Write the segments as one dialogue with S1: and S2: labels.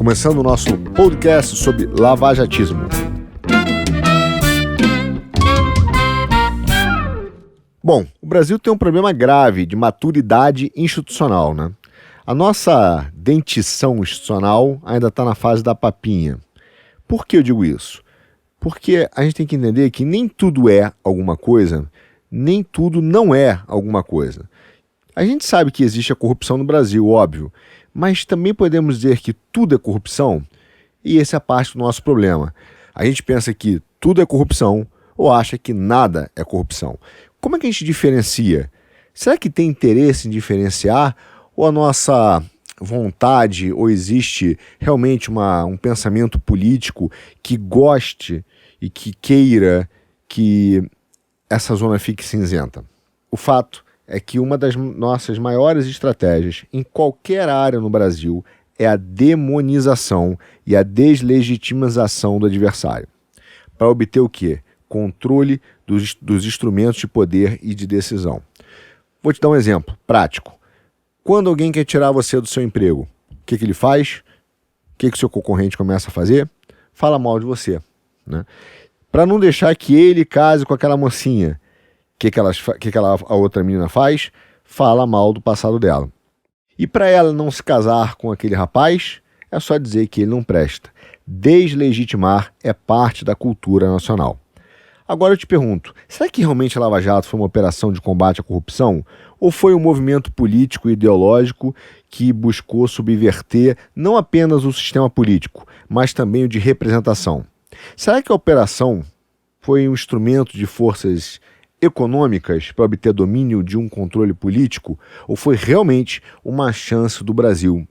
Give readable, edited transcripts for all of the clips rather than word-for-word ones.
S1: Começando o nosso podcast sobre lavajatismo. Bom, o Brasil tem um problema grave de maturidade institucional, né? A nossa dentição institucional ainda está na fase da papinha. Por que eu digo isso? Porque a gente tem que entender que nem tudo é alguma coisa, nem tudo não é alguma coisa. A gente sabe que existe a corrupção no Brasil, óbvio, mas também podemos dizer que tudo é corrupção, e essa é a parte do nosso problema. A gente pensa que tudo é corrupção ou acha que nada é corrupção. Como é que a gente diferencia? Será que tem interesse em diferenciar ou a nossa vontade, ou existe realmente um pensamento político que goste e que queira que essa zona fique cinzenta? O fato é que uma das nossas maiores estratégias em qualquer área no Brasil é a demonização e a deslegitimização do adversário. Para obter o quê? Controle dos instrumentos de poder e de decisão. Vou te dar um exemplo prático. Quando alguém quer tirar você do seu emprego, o que ele faz? O que o seu concorrente começa a fazer? Fala mal de você, né? Para não deixar que ele case com aquela mocinha, a outra menina faz? Fala mal do passado dela. E para ela não se casar com aquele rapaz, é só dizer que ele não presta. Deslegitimar é parte da cultura nacional. Agora eu te pergunto, será que realmente a Lava Jato foi uma operação de combate à corrupção? Ou foi um movimento político e ideológico que buscou subverter não apenas o sistema político, mas também o de representação? Será que a operação foi um instrumento de forças econômicas para obter domínio de um controle político? Ou foi realmente uma chance do Brasil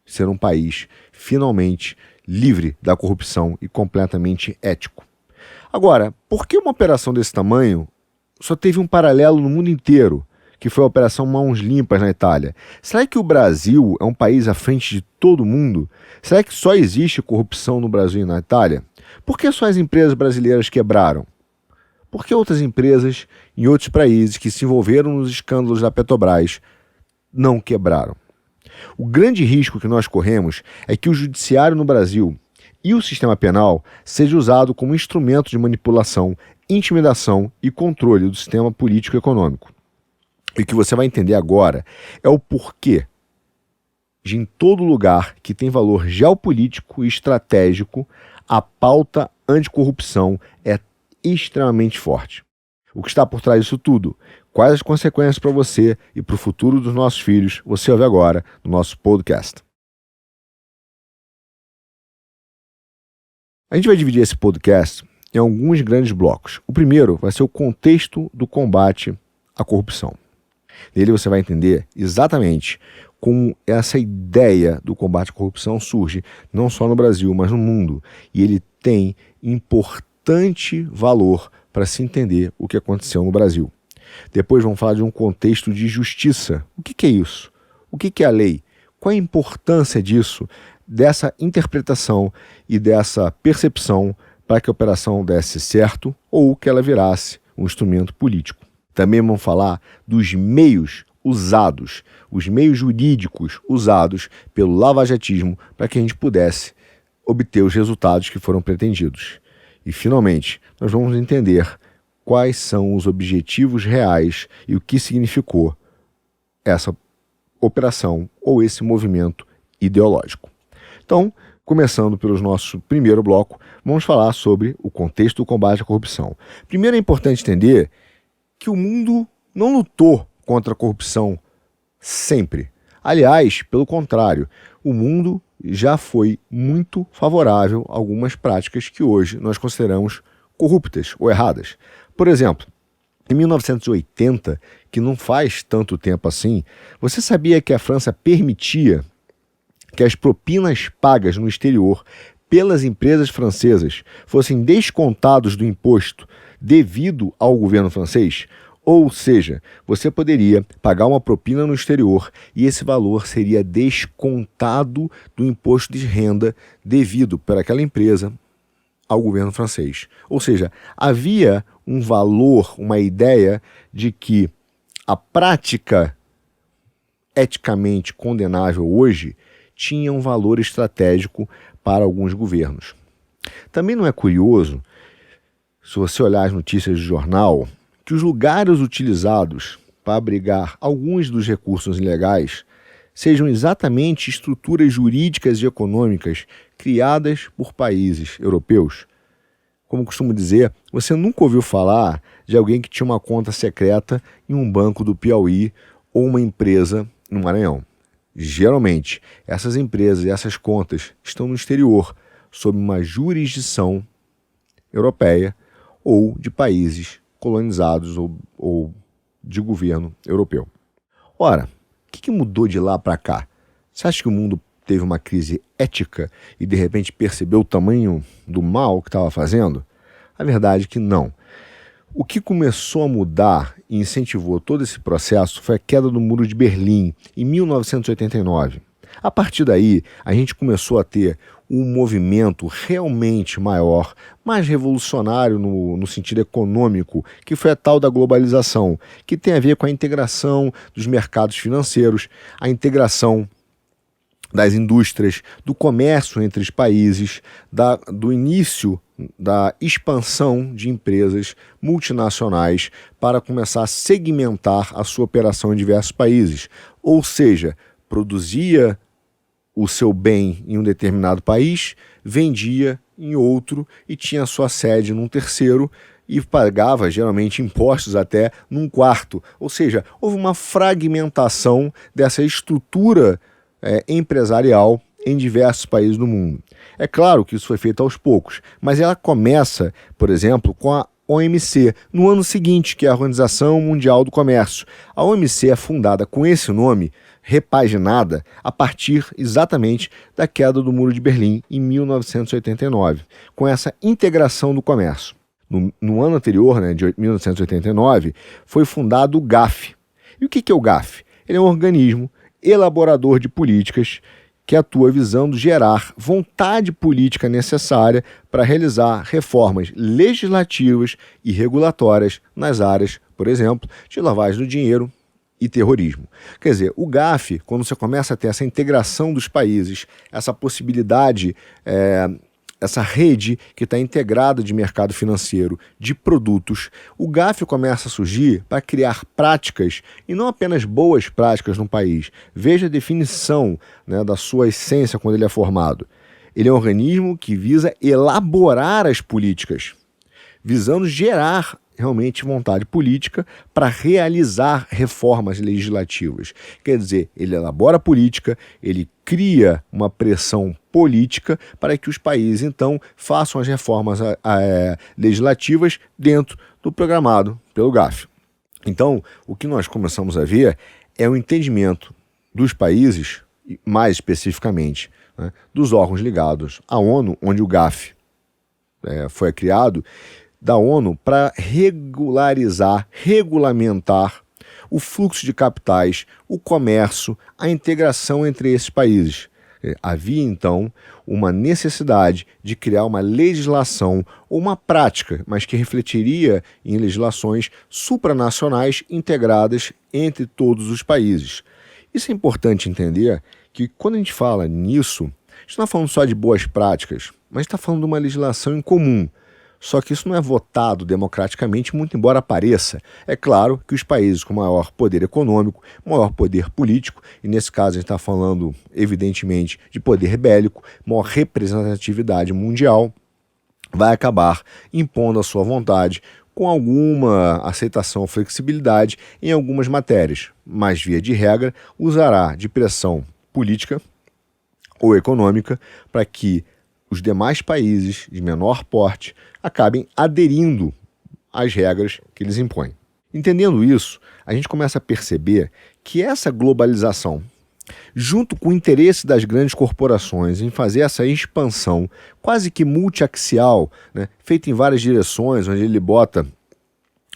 S1: ser um país finalmente livre da corrupção e completamente ético? Agora, por que uma operação desse tamanho só teve um paralelo no mundo inteiro, que foi a Operação Mãos Limpas na Itália? Será que o Brasil é um país à frente de todo mundo? Será que só existe corrupção no Brasil e na Itália? Por que só as empresas brasileiras quebraram? Por que outras empresas em outros países que se envolveram nos escândalos da Petrobras não quebraram? O grande risco que nós corremos é que o judiciário no Brasil e o sistema penal seja usado como instrumento de manipulação, intimidação e controle do sistema político e econômico. E o que você vai entender agora é o porquê de, em todo lugar que tem valor geopolítico e estratégico, a pauta anticorrupção é extremamente forte. O que está por trás disso tudo? Quais as consequências para você e para o futuro dos nossos filhos? Você ouve agora no nosso podcast. A gente vai dividir esse podcast em alguns grandes blocos. O primeiro vai ser o contexto do combate à corrupção. Nele você vai entender exatamente como essa ideia do combate à corrupção surge não só no Brasil, mas no mundo. E ele tem importante valor para se entender o que aconteceu no Brasil. Depois vamos falar de um contexto de justiça. O que é isso? O que é a lei? Qual a importância disso, dessa interpretação e dessa percepção para que a operação desse certo ou que ela virasse um instrumento político? Também vamos falar dos meios usados, os meios jurídicos usados pelo lavajatismo para que a gente pudesse obter os resultados que foram pretendidos. E, finalmente, nós vamos entender quais são os objetivos reais e o que significou essa operação ou esse movimento ideológico. Então, começando pelo nosso primeiro bloco, vamos falar sobre o contexto do combate à corrupção. Primeiro é importante entender que o mundo não lutou contra a corrupção sempre. Aliás, pelo contrário, o mundo já foi muito favorável a algumas práticas que hoje nós consideramos corruptas ou erradas. Por exemplo, em 1980, que não faz tanto tempo assim, você sabia que a França permitia que as propinas pagas no exterior pelas empresas francesas fossem descontados do imposto devido ao governo francês? Ou seja, você poderia pagar uma propina no exterior e esse valor seria descontado do imposto de renda devido por aquela empresa ao governo francês. Ou seja, havia um valor, uma ideia de que a prática eticamente condenável hoje tinha um valor estratégico para alguns governos. Também não é curioso, se você olhar as notícias do jornal, que os lugares utilizados para abrigar alguns dos recursos ilegais sejam exatamente estruturas jurídicas e econômicas criadas por países europeus. Como costumo dizer, você nunca ouviu falar de alguém que tinha uma conta secreta em um banco do Piauí ou uma empresa no Maranhão. Geralmente, essas empresas e essas contas estão no exterior, sob uma jurisdição europeia ou de países colonizados ou de governo europeu. Ora, o que mudou de lá para cá? Você acha que o mundo teve uma crise ética e de repente percebeu o tamanho do mal que estava fazendo? A verdade é que não. O que começou a mudar e incentivou todo esse processo foi a queda do Muro de Berlim, em 1989. A partir daí, a gente começou a ter um movimento realmente maior, mais revolucionário no sentido econômico, que foi a tal da globalização, que tem a ver com a integração dos mercados financeiros, a integração das indústrias, do comércio entre os países, do início da expansão de empresas multinacionais para começar a segmentar a sua operação em diversos países. Ou seja, produzia o seu bem em um determinado país, vendia em outro e tinha sua sede num terceiro e pagava geralmente impostos até num quarto. Ou seja, houve uma fragmentação dessa estrutura empresarial em diversos países do mundo. É claro que isso foi feito aos poucos, mas ela começa, por exemplo, com a OMC, no ano seguinte, que é a Organização Mundial do Comércio. A OMC é fundada com esse nome, repaginada, a partir exatamente da queda do Muro de Berlim, em 1989, com essa integração do comércio. No ano anterior, de 1989, foi fundado o GAFI. E o que é o GAFI? Ele é um organismo elaborador de políticas que atua visando gerar vontade política necessária para realizar reformas legislativas e regulatórias nas áreas, por exemplo, de lavagem do dinheiro e terrorismo. Quer dizer, o GAFI, quando você começa a ter essa integração dos países, essa possibilidade, essa rede que está integrada de mercado financeiro, de produtos, o GAFI começa a surgir para criar práticas, e não apenas boas práticas no país. Veja a definição, da sua essência quando ele é formado. Ele é um organismo que visa elaborar as políticas, visando gerar realmente vontade política para realizar reformas legislativas. Quer dizer, ele elabora a política, ele cria uma pressão política para que os países, então, façam as reformas legislativas dentro do programado pelo GAFI. Então, o que nós começamos a ver é o entendimento dos países, mais especificamente, dos órgãos ligados à ONU, onde o GAFI foi criado, da ONU para regulamentar o fluxo de capitais, o comércio, a integração entre esses países. Havia, então, uma necessidade de criar uma legislação ou uma prática, mas que refletiria em legislações supranacionais integradas entre todos os países. Isso é importante entender que, quando a gente fala nisso, a gente não está falando só de boas práticas, mas está falando de uma legislação em comum. Só que isso não é votado democraticamente, muito embora pareça. É claro que os países com maior poder econômico, maior poder político, e nesse caso a gente está falando, evidentemente, de poder bélico, maior representatividade mundial, vai acabar impondo a sua vontade com alguma aceitação ou flexibilidade em algumas matérias, mas, via de regra, usará de pressão política ou econômica para que os demais países de menor porte acabem aderindo às regras que eles impõem. Entendendo isso, a gente começa a perceber que essa globalização, junto com o interesse das grandes corporações em fazer essa expansão quase que multiaxial, feita em várias direções, onde ele bota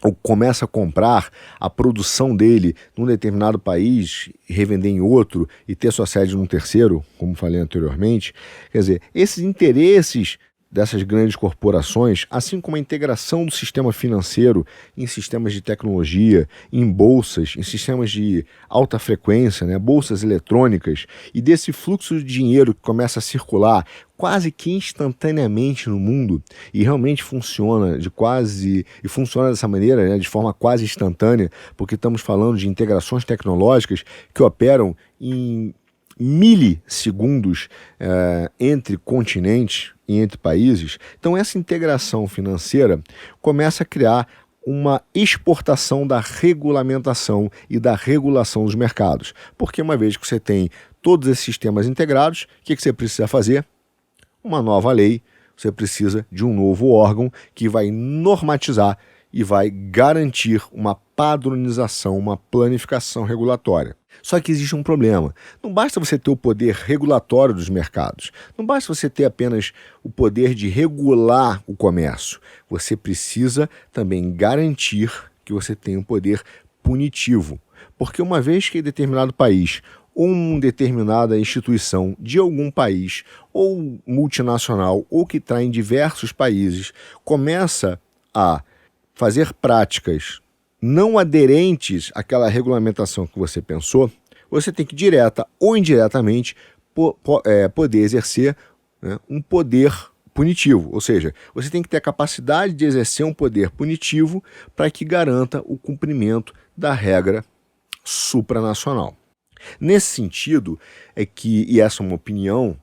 S1: ou começa a comprar a produção dele num determinado país, revender em outro e ter sua sede num terceiro, como falei anteriormente. Quer dizer, esses interesses dessas grandes corporações, assim como a integração do sistema financeiro em sistemas de tecnologia, em bolsas, em sistemas de alta frequência, né, bolsas eletrônicas, e desse fluxo de dinheiro que começa a circular quase que instantaneamente no mundo e realmente funciona funciona dessa maneira, né, de forma quase instantânea, porque estamos falando de integrações tecnológicas que operam em milissegundos entre continentes e entre países. Então essa integração financeira começa a criar uma exportação da regulamentação e da regulação dos mercados. Porque uma vez que você tem todos esses sistemas integrados, o que você precisa fazer? Uma nova lei, você precisa de um novo órgão que vai normatizar e vai garantir uma padronização, uma planificação regulatória. Só que existe um problema. Não basta você ter o poder regulatório dos mercados. Não basta você ter apenas o poder de regular o comércio. Você precisa também garantir que você tem um poder punitivo. Porque uma vez que em determinado país ou uma determinada instituição de algum país ou multinacional ou que está em diversos países começa a fazer práticas não aderentes àquela regulamentação que você pensou, você tem que direta ou indiretamente poder exercer, né, um poder punitivo. Ou seja, você tem que ter a capacidade de exercer um poder punitivo para que garanta o cumprimento da regra supranacional. Nesse sentido, e essa é uma opinião,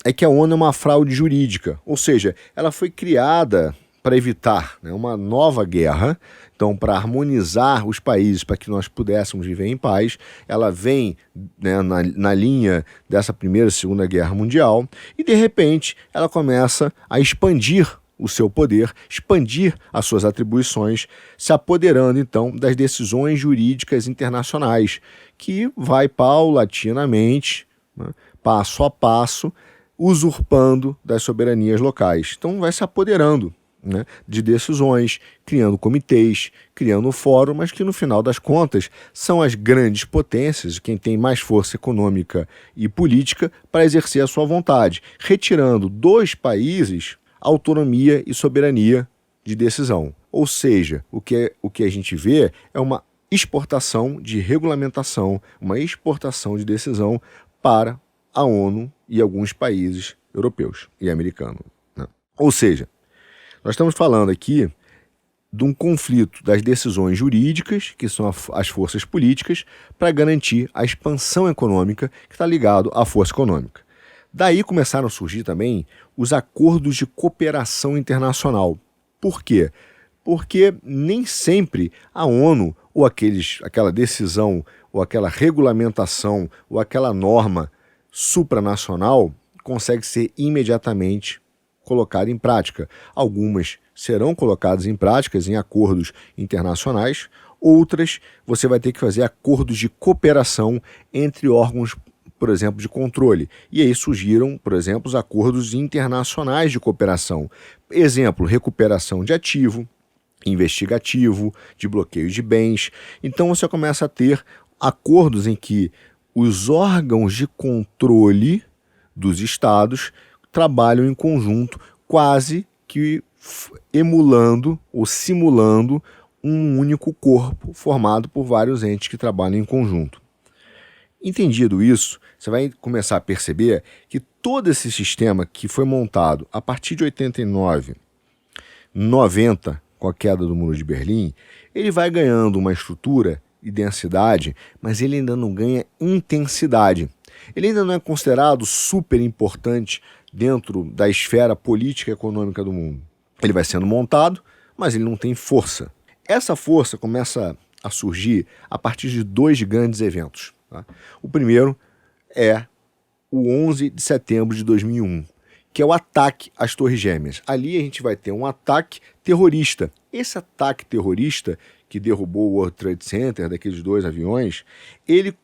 S1: é que a ONU é uma fraude jurídica, ou seja, ela foi criada para evitar, né, uma nova guerra, então para harmonizar os países para que nós pudéssemos viver em paz. Ela vem, né, na linha dessa Primeira e Segunda Guerra Mundial e de repente ela começa a expandir o seu poder, expandir as suas atribuições, se apoderando então das decisões jurídicas internacionais, que vai paulatinamente, né, passo a passo, usurpando das soberanias locais. Então vai se apoderando, né, de decisões, criando comitês, criando fórum, mas que no final das contas são as grandes potências, quem tem mais força econômica e política para exercer a sua vontade, retirando dos países autonomia e soberania de decisão. Ou seja, o que a gente vê é uma exportação de regulamentação, uma exportação de decisão para a ONU e alguns países europeus e americanos, né? Ou seja, nós estamos falando aqui de um conflito das decisões jurídicas, que são as forças políticas, para garantir a expansão econômica que está ligado à força econômica. Daí começaram a surgir também os acordos de cooperação internacional. Por quê? Porque nem sempre a ONU ou aquela decisão ou aquela regulamentação ou aquela norma supranacional consegue ser imediatamente colocada em prática. Algumas serão colocadas em práticas em acordos internacionais, outras você vai ter que fazer acordos de cooperação entre órgãos, por exemplo, de controle. E aí surgiram, por exemplo, os acordos internacionais de cooperação. Exemplo, recuperação de ativo, investigativo, de bloqueio de bens. Então você começa a ter acordos em que os órgãos de controle dos estados trabalham em conjunto, quase que emulando ou simulando um único corpo formado por vários entes que trabalham em conjunto. Entendido isso, você vai começar a perceber que todo esse sistema que foi montado a partir de 89, 90, com a queda do Muro de Berlim, ele vai ganhando uma estrutura e densidade, mas ele ainda não ganha intensidade. Ele ainda não é considerado super importante dentro da esfera política e econômica do mundo. Ele vai sendo montado, mas ele não tem força. Essa força começa a surgir a partir de dois grandes eventos. Tá? O primeiro é o 11 de setembro de 2001, que é o ataque às Torres Gêmeas. Ali a gente vai ter um ataque terrorista. Esse ataque terrorista que derrubou o World Trade Center, daqueles dois aviões, ele,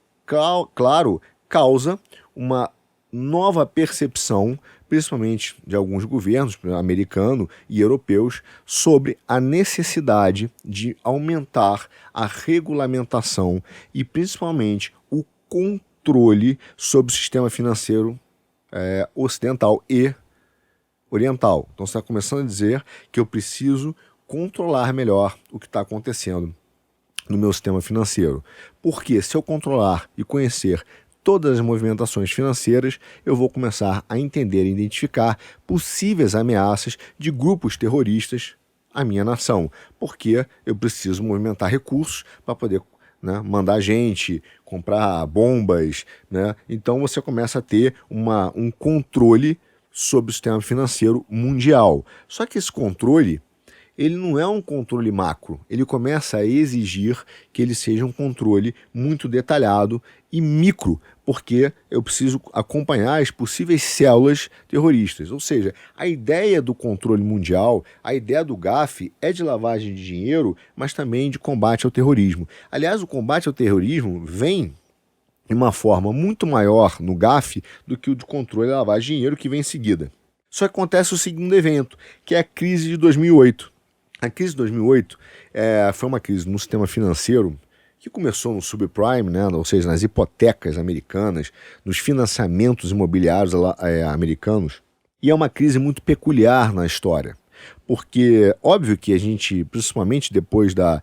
S1: claro, causa uma nova percepção, principalmente de alguns governos, americanos e europeus, sobre a necessidade de aumentar a regulamentação e principalmente o controle sobre o sistema financeiro ocidental e oriental. Então você está começando a dizer que eu preciso controlar melhor o que está acontecendo no meu sistema financeiro. Porque se eu controlar e conhecer todas as movimentações financeiras, eu vou começar a entender e identificar possíveis ameaças de grupos terroristas à minha nação. Porque eu preciso movimentar recursos para poder, né, mandar gente, comprar bombas, né? Então você começa a ter um controle sobre o sistema financeiro mundial. Só que esse controle, ele não é um controle macro, ele começa a exigir que ele seja um controle muito detalhado e micro, porque eu preciso acompanhar as possíveis células terroristas. Ou seja, a ideia do controle mundial, a ideia do GAFI é de lavagem de dinheiro, mas também de combate ao terrorismo. Aliás, o combate ao terrorismo vem de uma forma muito maior no GAFI do que o de controle e lavagem de dinheiro que vem em seguida. Só que acontece o segundo evento, que é a crise de 2008. A crise de 2008 foi uma crise no sistema financeiro que começou no subprime, né, ou seja, nas hipotecas americanas, nos financiamentos imobiliários americanos, e é uma crise muito peculiar na história, porque óbvio que a gente, principalmente depois da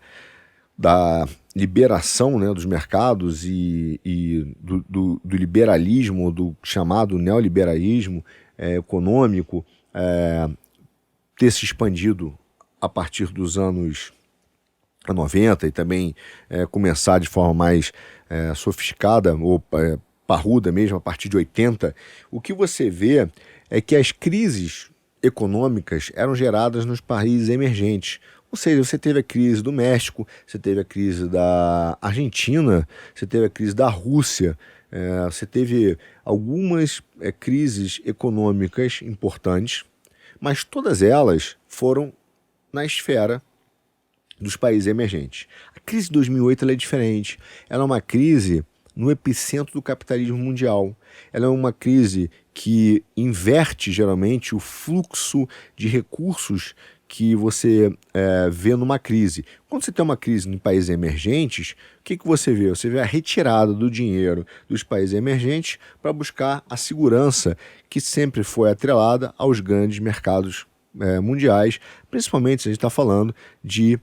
S1: liberação, né, dos mercados e do liberalismo, do chamado neoliberalismo econômico, ter se expandido a partir dos anos 90 e também começar de forma mais sofisticada ou parruda mesmo a partir de 80, o que você vê é que as crises econômicas eram geradas nos países emergentes. Ou seja, você teve a crise do México, você teve a crise da Argentina, você teve a crise da Rússia, você teve algumas crises econômicas importantes, mas todas elas foram na esfera dos países emergentes. A crise de 2008 ela é diferente. Ela é uma crise no epicentro do capitalismo mundial. Ela é uma crise que inverte geralmente o fluxo de recursos que você vê numa crise. Quando você tem uma crise em países emergentes, o que você vê? Você vê a retirada do dinheiro dos países emergentes para buscar a segurança que sempre foi atrelada aos grandes mercados mundiais, principalmente se a gente está falando de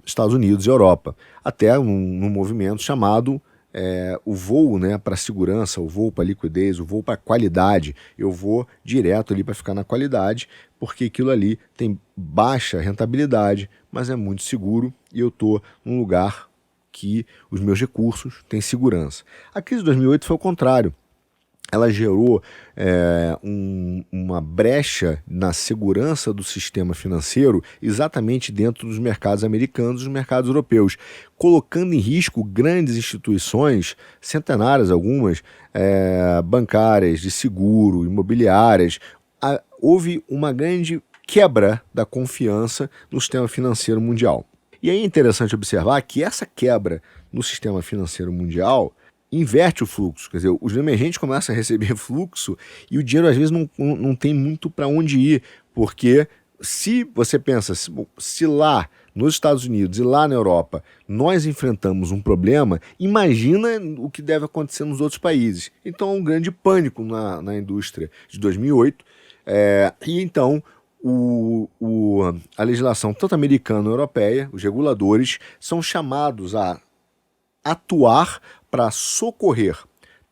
S1: Estados Unidos e Europa, até num movimento chamado o voo, né, para segurança, o voo para liquidez, o voo para qualidade. Eu vou direto ali para ficar na qualidade, porque aquilo ali tem baixa rentabilidade, mas é muito seguro e eu estou num lugar que os meus recursos têm segurança. A crise de 2008 foi o contrário. Ela gerou uma brecha na segurança do sistema financeiro exatamente dentro dos mercados americanos e dos mercados europeus, colocando em risco grandes instituições, centenárias algumas, bancárias, de seguro, imobiliárias. Houve uma grande quebra da confiança no sistema financeiro mundial. E aí é interessante observar que essa quebra no sistema financeiro mundial inverte o fluxo, quer dizer, os emergentes começam a receber fluxo e o dinheiro às vezes não tem muito para onde ir, porque se você pensa, se lá nos Estados Unidos e lá na Europa nós enfrentamos um problema, imagina o que deve acontecer nos outros países. Então há um grande pânico na indústria de 2008 e então a legislação tanto americana quanto europeia, os reguladores, são chamados a atuar para socorrer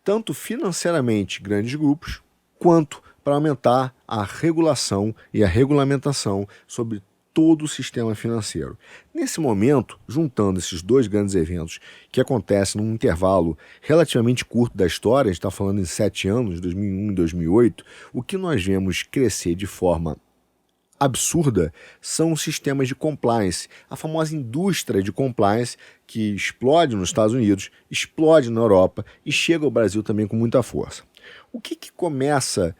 S1: tanto financeiramente grandes grupos, quanto para aumentar a regulação e a regulamentação sobre todo o sistema financeiro. Nesse momento, juntando esses dois grandes eventos que acontecem num intervalo relativamente curto da história, a gente está falando em 7 anos, 2001 e 2008, o que nós vemos crescer de forma absurda são os sistemas de compliance, a famosa indústria de compliance que explode nos Estados Unidos, explode na Europa e chega ao Brasil também com muita força. O que começa,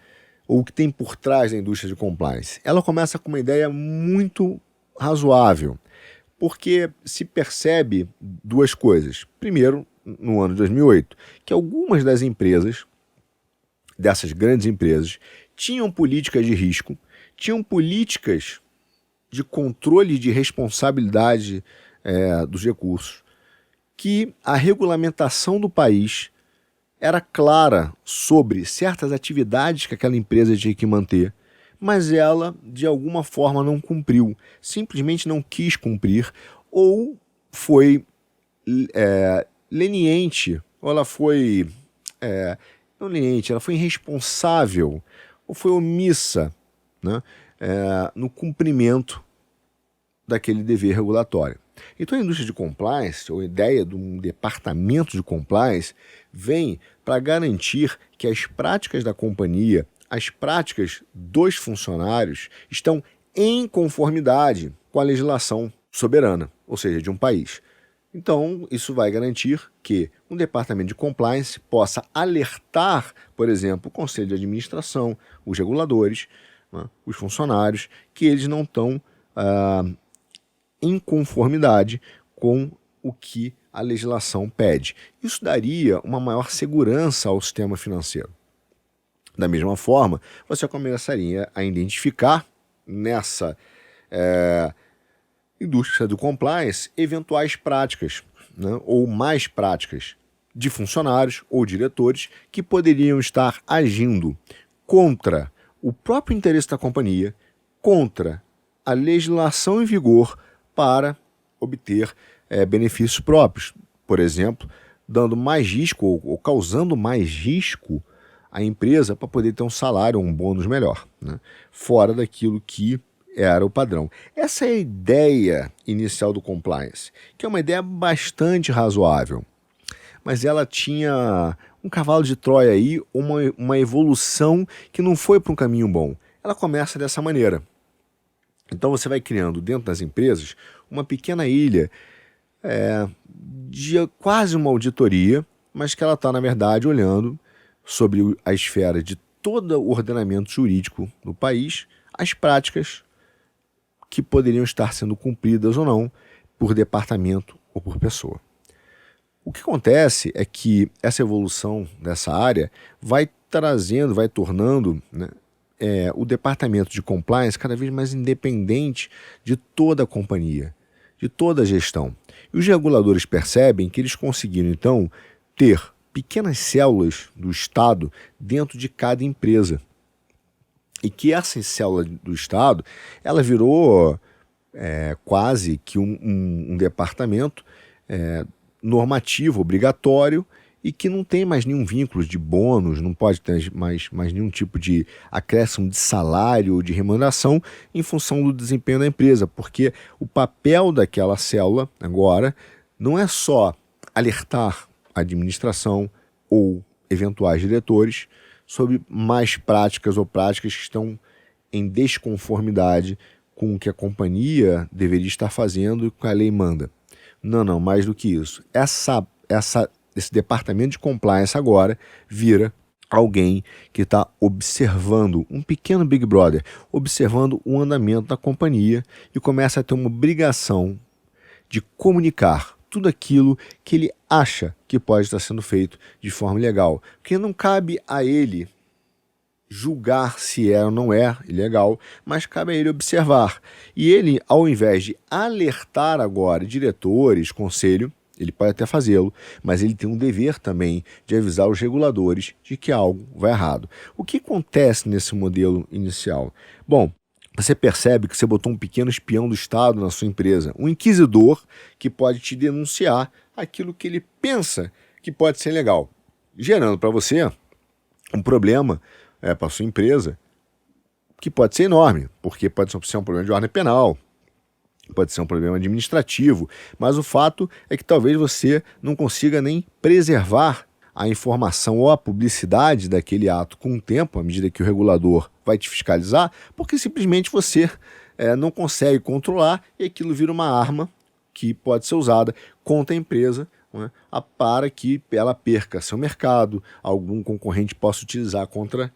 S1: ou o que tem por trás da indústria de compliance? Ela começa com uma ideia muito razoável, porque se percebe duas coisas. Primeiro, no ano de 2008, que algumas das empresas, dessas grandes empresas, tinham políticas de risco, tinham políticas de controle de responsabilidade dos recursos, que a regulamentação do país era clara sobre certas atividades que aquela empresa tinha que manter, mas ela de alguma forma não cumpriu, simplesmente não quis cumprir, ou foi leniente, ou ela foi não leniente, ela foi irresponsável, ou foi omissa, né, no cumprimento daquele dever regulatório. Então a indústria de compliance, ou a ideia de um departamento de compliance, vem para garantir que as práticas da companhia, as práticas dos funcionários estão em conformidade com a legislação soberana, ou seja, de um país. Então, isso vai garantir que um departamento de compliance possa alertar, por exemplo, o conselho de administração, os reguladores, né, os funcionários, que eles não estão em conformidade com o que a legislação pede. Isso daria uma maior segurança ao sistema financeiro. Da mesma forma, você começaria a identificar nessa indústria do compliance eventuais práticas, né, ou mais práticas de funcionários ou diretores que poderiam estar agindo contra o próprio interesse da companhia, contra a legislação em vigor para obter benefícios próprios. Por exemplo, dando mais risco ou causando mais risco à empresa para poder ter um salário, um bônus melhor, né, fora daquilo que era o padrão. Essa é a ideia inicial do compliance, que é uma ideia bastante razoável, mas ela tinha um cavalo de Troia aí, uma evolução que não foi para um caminho bom. Ela começa dessa maneira. Então você vai criando dentro das empresas uma pequena ilha de quase uma auditoria, mas que ela está, na verdade, olhando sobre a esfera de todo o ordenamento jurídico do país, as práticas que poderiam estar sendo cumpridas ou não por departamento ou por pessoa. O que acontece é que essa evolução dessa área vai trazendo, vai tornando, né, o departamento de compliance cada vez mais independente de toda a companhia, de toda a gestão. E os reguladores percebem que eles conseguiram, então, ter pequenas células do Estado dentro de cada empresa. E que essa célula do Estado, ela virou quase que um departamento normativo, obrigatório, e que não tem mais nenhum vínculo de bônus, não pode ter mais nenhum tipo de acréscimo de salário ou de remuneração em função do desempenho da empresa, porque o papel daquela célula agora não é só alertar a administração ou eventuais diretores sobre mais práticas ou práticas que estão em desconformidade com o que a companhia deveria estar fazendo e com a lei manda. Não, mais do que isso. Esse departamento de compliance agora vira alguém que está observando, um pequeno Big Brother, observando o andamento da companhia e começa a ter uma obrigação de comunicar tudo aquilo que ele acha que pode estar sendo feito de forma ilegal. Porque não cabe a ele julgar se é ou não é ilegal, mas cabe a ele observar. E ele, ao invés de alertar agora diretores, conselho, ele pode até fazê-lo, mas ele tem um dever também de avisar os reguladores de que algo vai errado. O que acontece nesse modelo inicial? Bom, você percebe que você botou um pequeno espião do Estado na sua empresa, um inquisidor que pode te denunciar aquilo que ele pensa que pode ser legal, gerando para você um problema para a sua empresa que pode ser enorme, porque pode ser um problema de ordem penal, pode ser um problema administrativo, mas o fato é que talvez você não consiga nem preservar a informação ou a publicidade daquele ato com o tempo, à medida que o regulador vai te fiscalizar, porque simplesmente você não consegue controlar e aquilo vira uma arma que pode ser usada contra a empresa, né, para que ela perca seu mercado, algum concorrente possa utilizar contra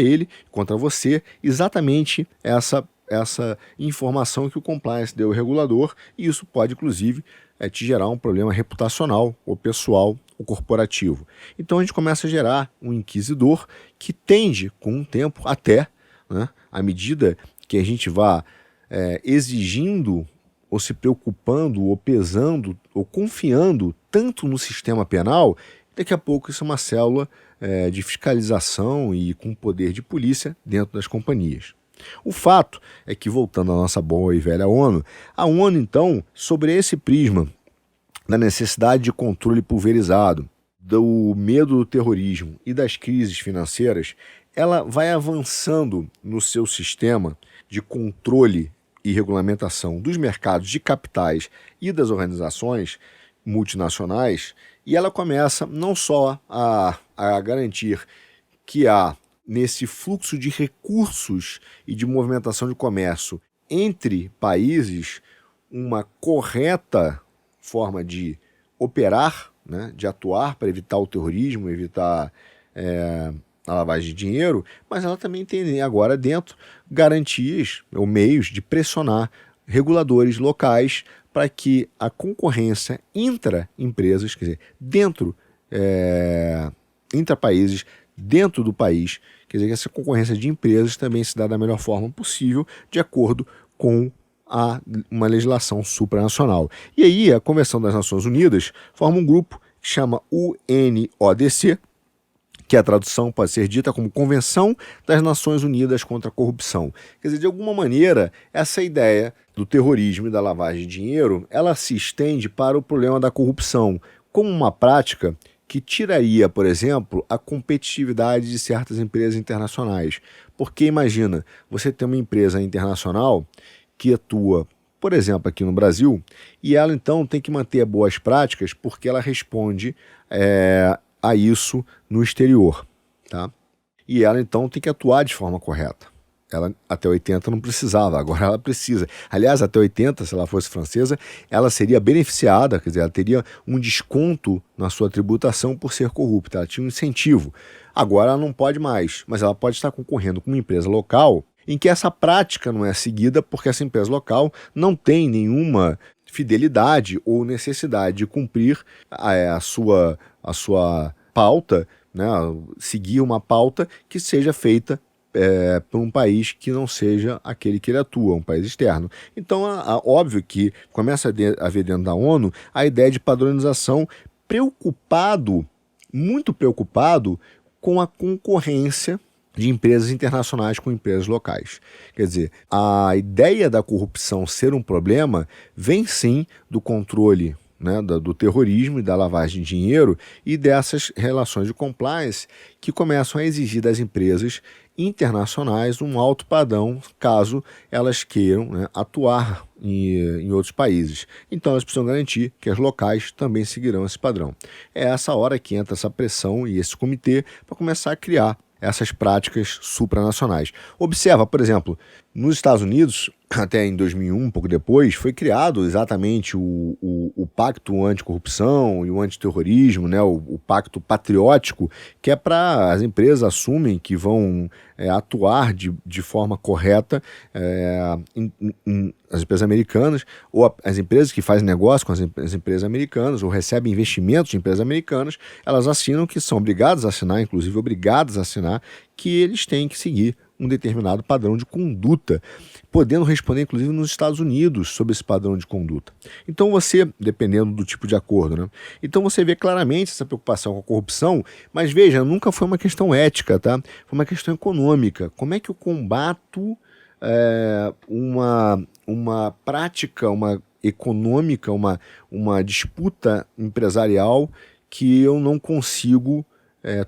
S1: ele, contra você, exatamente essa informação que o compliance deu ao regulador, e isso pode, inclusive, te gerar um problema reputacional, ou pessoal, ou corporativo. Então a gente começa a gerar um inquisidor que tende, com o tempo, até, né, à medida que a gente vá exigindo, ou se preocupando, ou pesando, ou confiando tanto no sistema penal, daqui a pouco isso é uma célula de fiscalização e com poder de polícia dentro das companhias. O fato é que, voltando à nossa boa e velha ONU, a ONU, então, sobre esse prisma da necessidade de controle pulverizado, do medo do terrorismo e das crises financeiras, ela vai avançando no seu sistema de controle e regulamentação dos mercados de capitais e das organizações multinacionais, e ela começa não só a garantir que há, nesse fluxo de recursos e de movimentação de comércio entre países, uma correta forma de operar, né, de atuar para evitar o terrorismo, evitar a lavagem de dinheiro, mas ela também tem agora dentro garantias ou meios de pressionar reguladores locais para que a concorrência intra-empresas, quer dizer, intra-países, dentro do país, quer dizer, que essa concorrência de empresas também se dá da melhor forma possível, de acordo com uma legislação supranacional. E aí a Convenção das Nações Unidas forma um grupo que chama UNODC, que a tradução pode ser dita como Convenção das Nações Unidas contra a Corrupção. Quer dizer, de alguma maneira, essa ideia do terrorismo e da lavagem de dinheiro, ela se estende para o problema da corrupção, como uma prática que tiraria, por exemplo, a competitividade de certas empresas internacionais. Porque imagina, você tem uma empresa internacional que atua, por exemplo, aqui no Brasil, e ela então tem que manter boas práticas porque ela responde a isso no exterior, tá? E ela então tem que atuar de forma correta. Ela até 80 não precisava, agora ela precisa. Aliás, até 80, se ela fosse francesa, ela seria beneficiada, quer dizer, ela teria um desconto na sua tributação por ser corrupta, ela tinha um incentivo. Agora ela não pode mais, mas ela pode estar concorrendo com uma empresa local em que essa prática não é seguida porque essa empresa local não tem nenhuma fidelidade ou necessidade de cumprir a sua pauta, né, seguir uma pauta que seja feita por um país que não seja aquele que ele atua, um país externo. Então, óbvio que começa a haver dentro da ONU a ideia de padronização, muito preocupado com a concorrência de empresas internacionais com empresas locais. Quer dizer, a ideia da corrupção ser um problema vem sim do controle, né, do terrorismo e da lavagem de dinheiro e dessas relações de compliance que começam a exigir das empresas internacionais um alto padrão caso elas queiram, né, atuar em outros países. Então elas precisam garantir que as locais também seguirão esse padrão. É essa hora que entra essa pressão e esse comitê para começar a criar essas práticas supranacionais. Observa, por exemplo, nos Estados Unidos, até em 2001, um pouco depois, foi criado exatamente o Pacto Anticorrupção e o Antiterrorismo, né, o Pacto Patriótico, que é para as empresas assumem que vão atuar de forma correta as empresas americanas, ou as empresas que fazem negócio com as empresas americanas, ou recebem investimentos de empresas americanas, elas assinam que são obrigadas a assinar, inclusive obrigadas a assinar, que eles têm que seguir um determinado padrão de conduta, podendo responder, inclusive, nos Estados Unidos sobre esse padrão de conduta. Então você, dependendo do tipo de acordo, né? Então você vê claramente essa preocupação com a corrupção, mas veja, nunca foi uma questão ética, tá? Foi uma questão econômica. Como é que eu combato uma prática, uma econômica, uma disputa empresarial que eu não consigo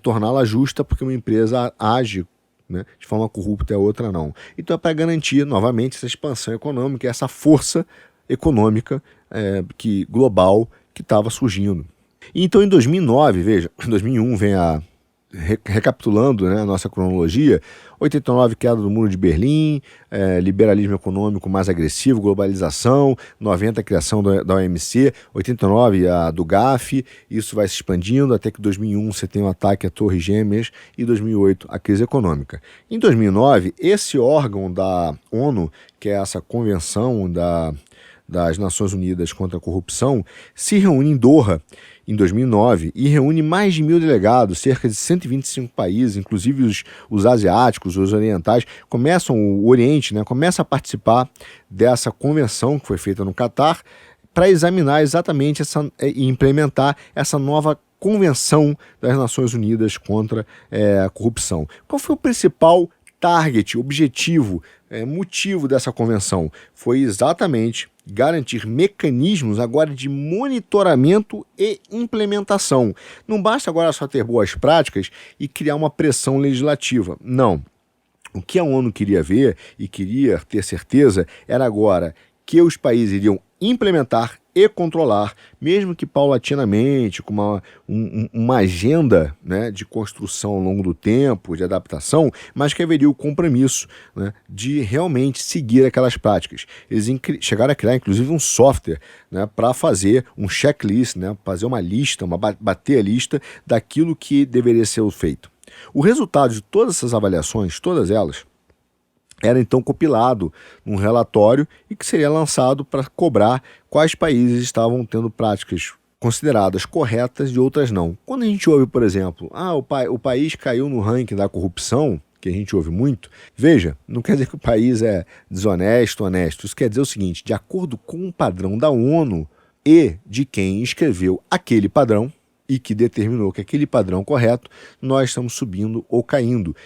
S1: torná-la justa porque uma empresa age, né, de forma corrupta e a outra não. Então é para garantir novamente essa expansão econômica, essa força econômica global que estava surgindo. E então em 2009, veja, em 2001 vem recapitulando, né, a nossa cronologia, 89, queda do Muro de Berlim, liberalismo econômico mais agressivo, globalização, 90, criação da OMC, 89, a do GAF, isso vai se expandindo até que 2001 você tem o ataque à Torres Gêmeas e 2008 a crise econômica. Em 2009, esse órgão da ONU, que é essa convenção das Nações Unidas contra a Corrupção, se reúne em Doha, em 2009, e reúne mais de 1.000 delegados, cerca de 125 países, inclusive os asiáticos, os orientais, o Oriente, né, começa a participar dessa convenção que foi feita no Catar, para examinar exatamente e implementar essa nova Convenção das Nações Unidas contra a Corrupção. Qual foi o principal target, objetivo, motivo dessa convenção? Foi exatamente garantir mecanismos agora de monitoramento e implementação. Não basta agora só ter boas práticas e criar uma pressão legislativa. Não. O que a ONU queria ver e queria ter certeza era agora que os países iriam implementar e controlar, mesmo que paulatinamente, com uma agenda, né, de construção ao longo do tempo, de adaptação, mas que haveria o compromisso, né, de realmente seguir aquelas práticas. Eles chegaram a criar, inclusive, um software, né, para fazer um checklist, né, fazer uma lista, bater a lista daquilo que deveria ser feito. O resultado de todas essas avaliações, todas elas, era então compilado num relatório e que seria lançado para cobrar quais países estavam tendo práticas consideradas corretas e outras não. Quando a gente ouve, por exemplo, o país caiu no ranking da corrupção, que a gente ouve muito, veja, não quer dizer que o país é desonesto, honesto. Isso quer dizer o seguinte: de acordo com um padrão da ONU e de quem escreveu aquele padrão e que determinou que aquele padrão correto, nós estamos subindo ou caindo.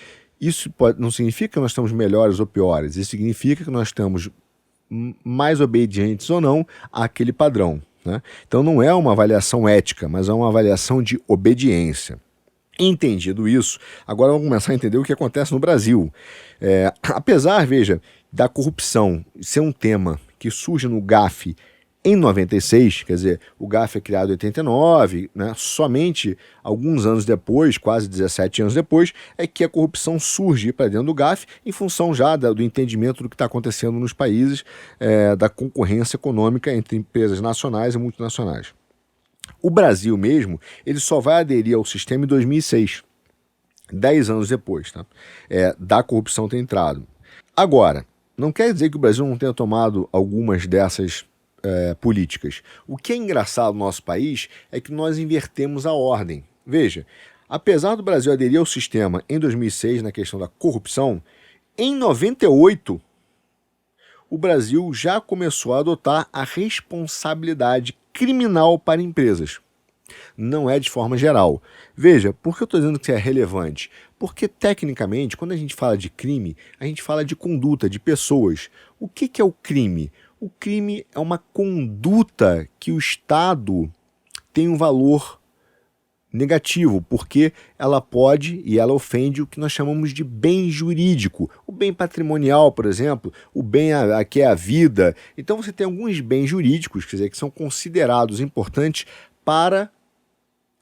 S1: Isso não significa que nós estamos melhores ou piores, isso significa que nós estamos mais obedientes ou não àquele padrão, né? Então não é uma avaliação ética, mas é uma avaliação de obediência. Entendido isso, agora vamos começar a entender o que acontece no Brasil. Apesar, veja, da corrupção ser um tema que surge no GAF em 96, quer dizer, o GAF é criado em 89, né? Somente alguns anos depois, quase 17 anos depois, é que a corrupção surge para dentro do GAF em função já do entendimento do que está acontecendo nos países, da concorrência econômica entre empresas nacionais e multinacionais. O Brasil mesmo, ele só vai aderir ao sistema em 2006, 10 anos depois, tá? Da corrupção ter entrado. Agora, não quer dizer que o Brasil não tenha tomado algumas dessas políticas. O que é engraçado no nosso país é que nós invertemos a ordem. Veja, apesar do Brasil aderir ao sistema em 2006 na questão da corrupção, em 98 o Brasil já começou a adotar a responsabilidade criminal para empresas. Não é de forma geral. Veja, por que eu estou dizendo que isso é relevante? Porque, tecnicamente, quando a gente fala de crime, a gente fala de conduta, de pessoas. O que é o crime? O crime é uma conduta que o Estado tem um valor negativo, porque ela pode e ela ofende o que nós chamamos de bem jurídico. O bem patrimonial, por exemplo, o bem que é a vida. Então você tem alguns bens jurídicos, quer dizer, que são considerados importantes para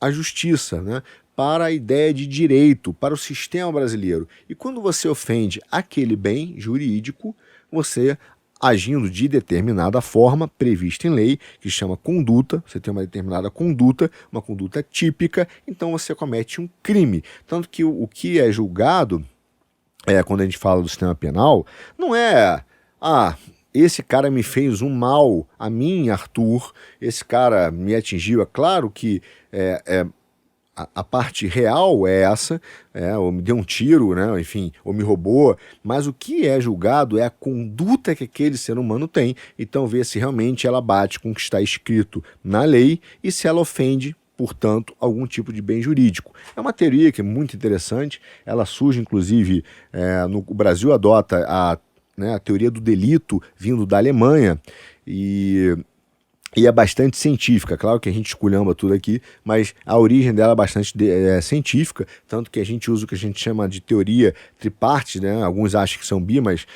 S1: a justiça, né? Para a ideia de direito, para o sistema brasileiro. E quando você ofende aquele bem jurídico, você, agindo de determinada forma prevista em lei, que chama conduta, você tem uma determinada conduta, uma conduta típica, então você comete um crime. Tanto que o que é julgado, quando a gente fala do sistema penal, não é, esse cara me fez um mal a mim, Arthur, esse cara me atingiu. É claro que a parte real é essa, ou me deu um tiro, né, enfim, ou me roubou, mas o que é julgado é a conduta que aquele ser humano tem, então ver se realmente ela bate com o que está escrito na lei e se ela ofende, portanto, algum tipo de bem jurídico. É uma teoria que é muito interessante, ela surge, inclusive, o Brasil adota a teoria do delito vindo da Alemanha, e é bastante científica. Claro que a gente esculhamba tudo aqui, mas a origem dela é bastante científica, tanto que a gente usa o que a gente chama de teoria tripartite, né? Alguns acham que são bi, mas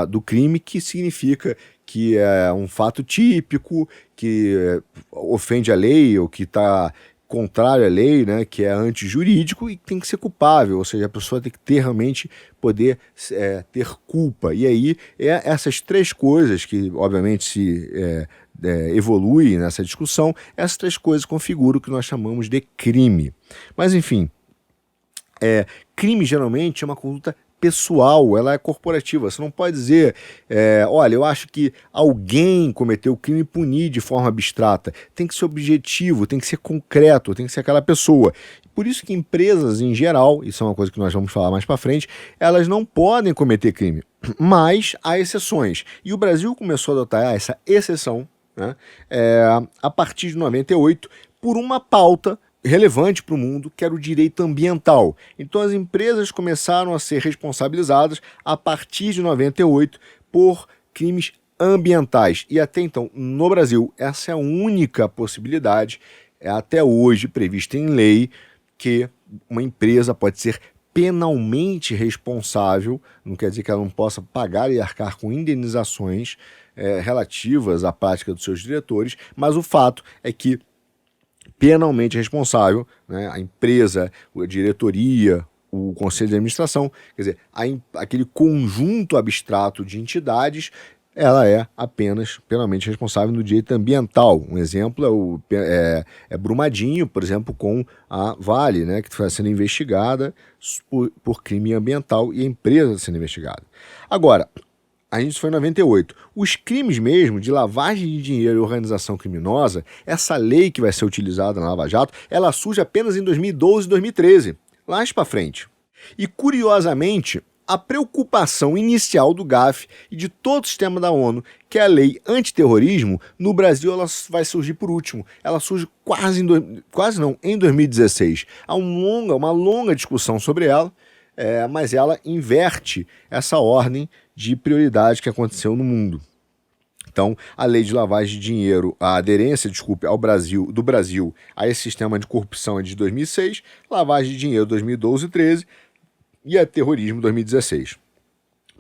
S1: do crime, que significa que é um fato típico, que ofende a lei ou que está contrário à lei, né, que é antijurídico e tem que ser culpável, ou seja, a pessoa tem que ter realmente poder ter culpa. E aí essas três coisas que obviamente se evoluem nessa discussão, essas três coisas configuram o que nós chamamos de crime. Mas enfim, crime geralmente é uma conduta pessoal, ela é corporativa. Você não pode dizer, olha, eu acho que alguém cometeu o crime e punir de forma abstrata. Tem que ser objetivo, tem que ser concreto, tem que ser aquela pessoa. Por isso que empresas em geral, isso é uma coisa que nós vamos falar mais para frente, elas não podem cometer crime, mas há exceções. E o Brasil começou a adotar essa exceção, né, a partir de 98, por uma pauta relevante para o mundo, que era o direito ambiental. Então as empresas começaram a ser responsabilizadas a partir de 98 por crimes ambientais. E até então, no Brasil, essa é a única possibilidade, até hoje prevista em lei, que uma empresa pode ser penalmente responsável, não quer dizer que ela não possa pagar e arcar com indenizações relativas à prática dos seus diretores, mas o fato é que penalmente responsável, né, a empresa, a diretoria, o conselho de administração, quer dizer, aquele conjunto abstrato de entidades, ela é apenas penalmente responsável no direito ambiental. Um exemplo é Brumadinho, por exemplo, com a Vale, né, que está sendo investigada por crime ambiental e a empresa sendo investigada. Agora, a gente foi em 98. Os crimes mesmo de lavagem de dinheiro e organização criminosa, essa lei que vai ser utilizada na Lava Jato, ela surge apenas em 2012 e 2013, lá para frente. E, curiosamente, a preocupação inicial do GAF e de todo o sistema da ONU, que é a lei antiterrorismo, no Brasil ela vai surgir por último. Ela surge em 2016. Há uma longa discussão sobre ela, mas ela inverte essa ordem de prioridade que aconteceu no mundo. Então, a lei de lavagem de dinheiro, a aderência, do Brasil a esse sistema de corrupção é de 2006, lavagem de dinheiro 2012 e 2013 e a terrorismo 2016.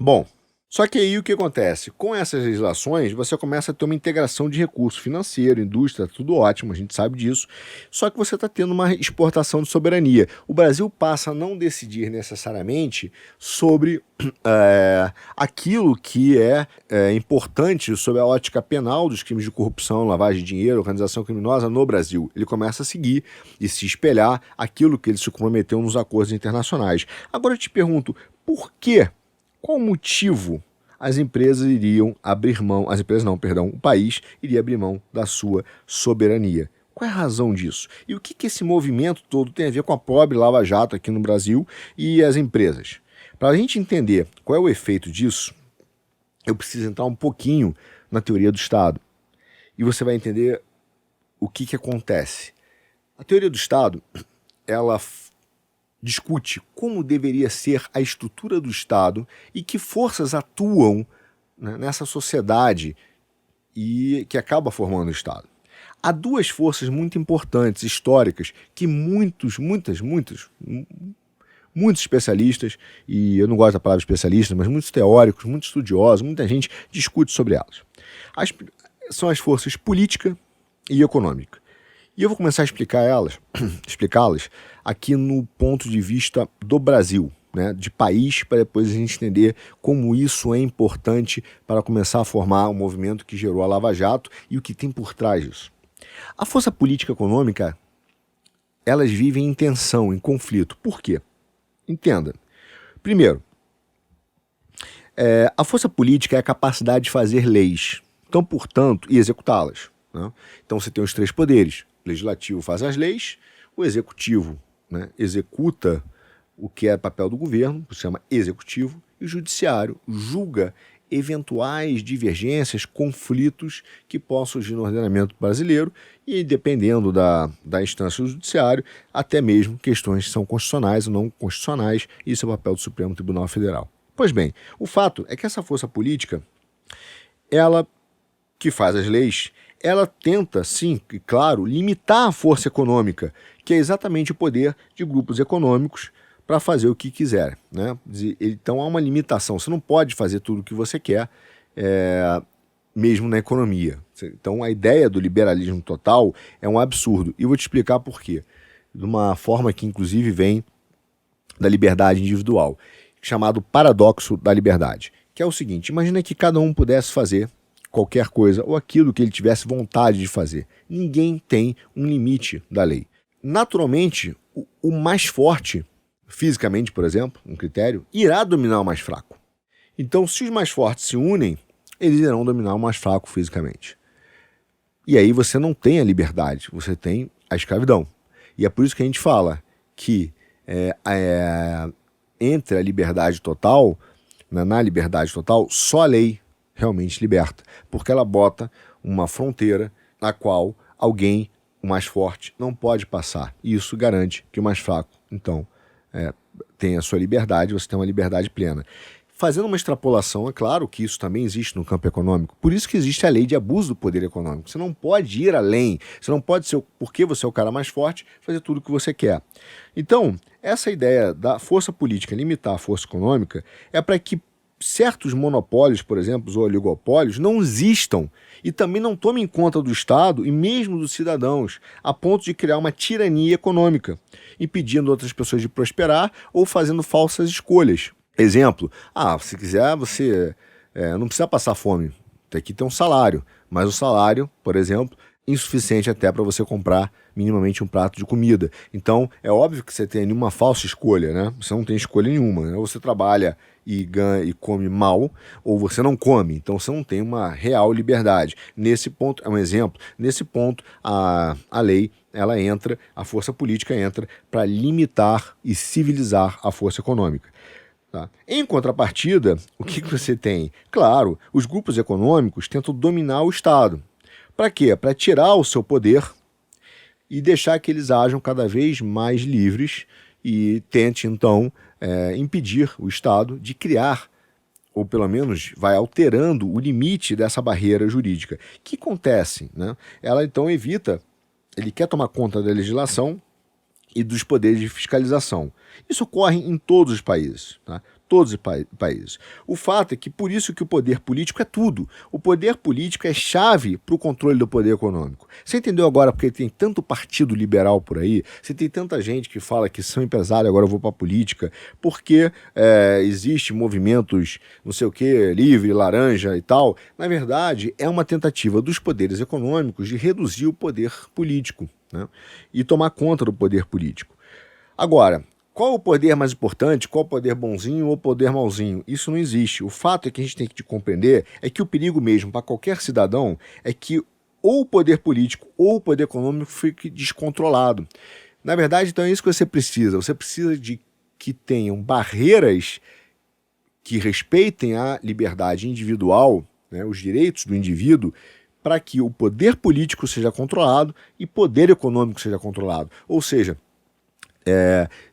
S1: Bom, só que aí o que acontece? Com essas legislações, você começa a ter uma integração de recurso financeiro, indústria, tudo ótimo, a gente sabe disso, só que você está tendo uma exportação de soberania. O Brasil passa a não decidir necessariamente sobre aquilo que é importante sobre a ótica penal dos crimes de corrupção, lavagem de dinheiro, organização criminosa no Brasil. Ele começa a seguir e se espelhar aquilo que ele se comprometeu nos acordos internacionais. Agora eu te pergunto, por quê? Qual motivo as empresas iriam abrir mão, o país iria abrir mão da sua soberania? Qual é a razão disso? E o que esse movimento todo tem a ver com a pobre Lava Jato aqui no Brasil e as empresas? Para a gente entender qual é o efeito disso, eu preciso entrar um pouquinho na teoria do Estado. E você vai entender o que acontece. A teoria do Estado, ela discute como deveria ser a estrutura do Estado e que forças atuam, né, nessa sociedade e que acaba formando o Estado. Há duas forças muito importantes, históricas, que muitos especialistas, e eu não gosto da palavra especialista, mas muitos teóricos, muitos estudiosos, muita gente discute sobre elas. São as forças política e econômica. E eu vou começar a explicá-las aqui no ponto de vista do Brasil, né, de país, para depois a gente entender como isso é importante para começar a formar o movimento que gerou a Lava Jato e o que tem por trás disso. A força política e econômica, elas vivem em tensão, em conflito. Por quê? Entenda. Primeiro, a força política é a capacidade de fazer leis, então, portanto, e executá-las, né? Então você tem os três poderes. O legislativo faz as leis, o executivo, né, executa o que é papel do governo, que se chama executivo, e o judiciário julga eventuais divergências, conflitos que possam surgir no ordenamento brasileiro e, dependendo da instância do judiciário, até mesmo questões que são constitucionais ou não constitucionais, isso é o papel do Supremo Tribunal Federal. Pois bem, o fato é que essa força política, ela que faz as leis, ela tenta, sim, e claro, limitar a força econômica, que é exatamente o poder de grupos econômicos para fazer o que quiser, né? Então há uma limitação, você não pode fazer tudo o que você quer, mesmo na economia. Então a ideia do liberalismo total é um absurdo, e eu vou te explicar por quê. De uma forma que inclusive vem da liberdade individual, chamado paradoxo da liberdade, que é o seguinte: imagina que cada um pudesse fazer qualquer coisa, ou aquilo que ele tivesse vontade de fazer. Ninguém tem um limite da lei. Naturalmente, o mais forte, fisicamente, por exemplo, um critério, irá dominar o mais fraco. Então, se os mais fortes se unem, eles irão dominar o mais fraco fisicamente. E aí você não tem a liberdade, você tem a escravidão. E é por isso que a gente fala que entre a liberdade total, na liberdade total, só a lei realmente liberta, porque ela bota uma fronteira na qual alguém o mais forte não pode passar. E isso garante que o mais fraco, então, tenha a sua liberdade, você tem uma liberdade plena. Fazendo uma extrapolação, é claro que isso também existe no campo econômico. Por isso que existe a lei de abuso do poder econômico. Você não pode ir além. Você não pode ser, porque você é o cara mais forte, fazer tudo o que você quer. Então, essa ideia da força política limitar a força econômica é para que certos monopólios, por exemplo, os oligopólios, não existam e também não tomem conta do Estado e mesmo dos cidadãos, a ponto de criar uma tirania econômica, impedindo outras pessoas de prosperar ou fazendo falsas escolhas. Exemplo, se quiser você não precisa passar fome, tem que ter um salário, mas o salário, por exemplo, insuficiente até para você comprar minimamente um prato de comida. Então, é óbvio que você tem nenhuma falsa escolha, né? Você não tem escolha nenhuma, né? Ou você trabalha e ganha e come mal, ou você não come. Então, você não tem uma real liberdade. Nesse ponto, é um exemplo, nesse ponto, a lei, ela entra, a força política entra para limitar e civilizar a força econômica. Tá? Em contrapartida, o que você tem? Claro, os grupos econômicos tentam dominar o Estado. Para quê? Para tirar o seu poder e deixar que eles ajam cada vez mais livres e tente, então, impedir o Estado de criar, ou pelo menos vai alterando o limite dessa barreira jurídica. O que acontece? Né? Ela, então, ele quer tomar conta da legislação e dos poderes de fiscalização. Isso ocorre em todos os países, tá? Todos os países. O fato é que por isso que o poder político é tudo. O poder político é chave para o controle do poder econômico. Você entendeu agora porque tem tanto partido liberal por aí? Você tem tanta gente que fala que são empresários, agora eu vou para a política, porque existe movimentos, não sei o que, livre, laranja e tal. Na verdade, é uma tentativa dos poderes econômicos de reduzir o poder político, né? E tomar conta do poder político. Agora, qual o poder mais importante, qual o poder bonzinho ou o poder malzinho? Isso não existe. O fato é que a gente tem que compreender é que o perigo mesmo para qualquer cidadão é que ou o poder político ou o poder econômico fique descontrolado. Na verdade, então é isso que você precisa. Você precisa de que tenham barreiras que respeitem a liberdade individual, né, os direitos do indivíduo, para que o poder político seja controlado e poder econômico seja controlado. Ou seja,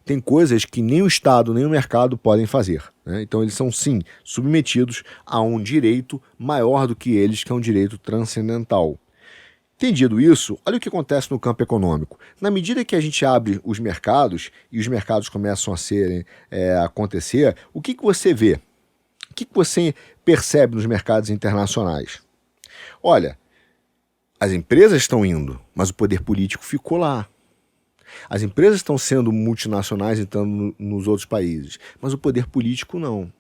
S1: tem coisas que nem o Estado nem o mercado podem fazer, né? Então eles são sim submetidos a um direito maior do que eles, que é um direito transcendental. Entendido isso, olha o que acontece no campo econômico. Na medida que a gente abre os mercados e os mercados começam a acontecer, o que você vê? O que você percebe nos mercados internacionais? Olha, as empresas estão indo, mas o poder político ficou lá. As empresas estão sendo multinacionais entrando nos outros países, mas o poder político não.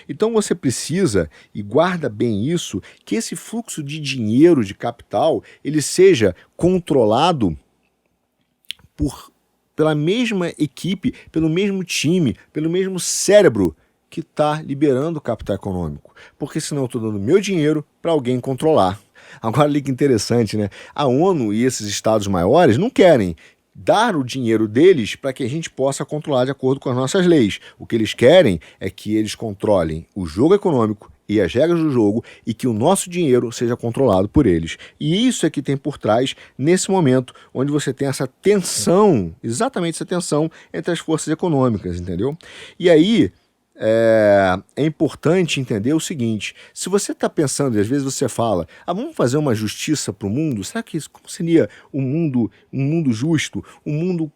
S1: Então você precisa, e guarda bem isso, que esse fluxo de dinheiro, de capital, ele seja controlado pela mesma equipe, pelo mesmo time, pelo mesmo cérebro que está liberando o capital econômico. Porque senão eu estou dando meu dinheiro para alguém controlar. Agora, olha que interessante, né? A ONU e esses estados maiores não querem dar o dinheiro deles para que a gente possa controlar de acordo com as nossas leis. O que eles querem é que eles controlem o jogo econômico e as regras do jogo e que o nosso dinheiro seja controlado por eles. E isso é que tem por trás nesse momento onde você tem essa tensão, exatamente essa tensão entre as forças econômicas, entendeu? E aí é importante entender o seguinte: se você está pensando, e às vezes você fala, vamos fazer uma justiça para o mundo, será que isso, como seria um mundo justo, um mundo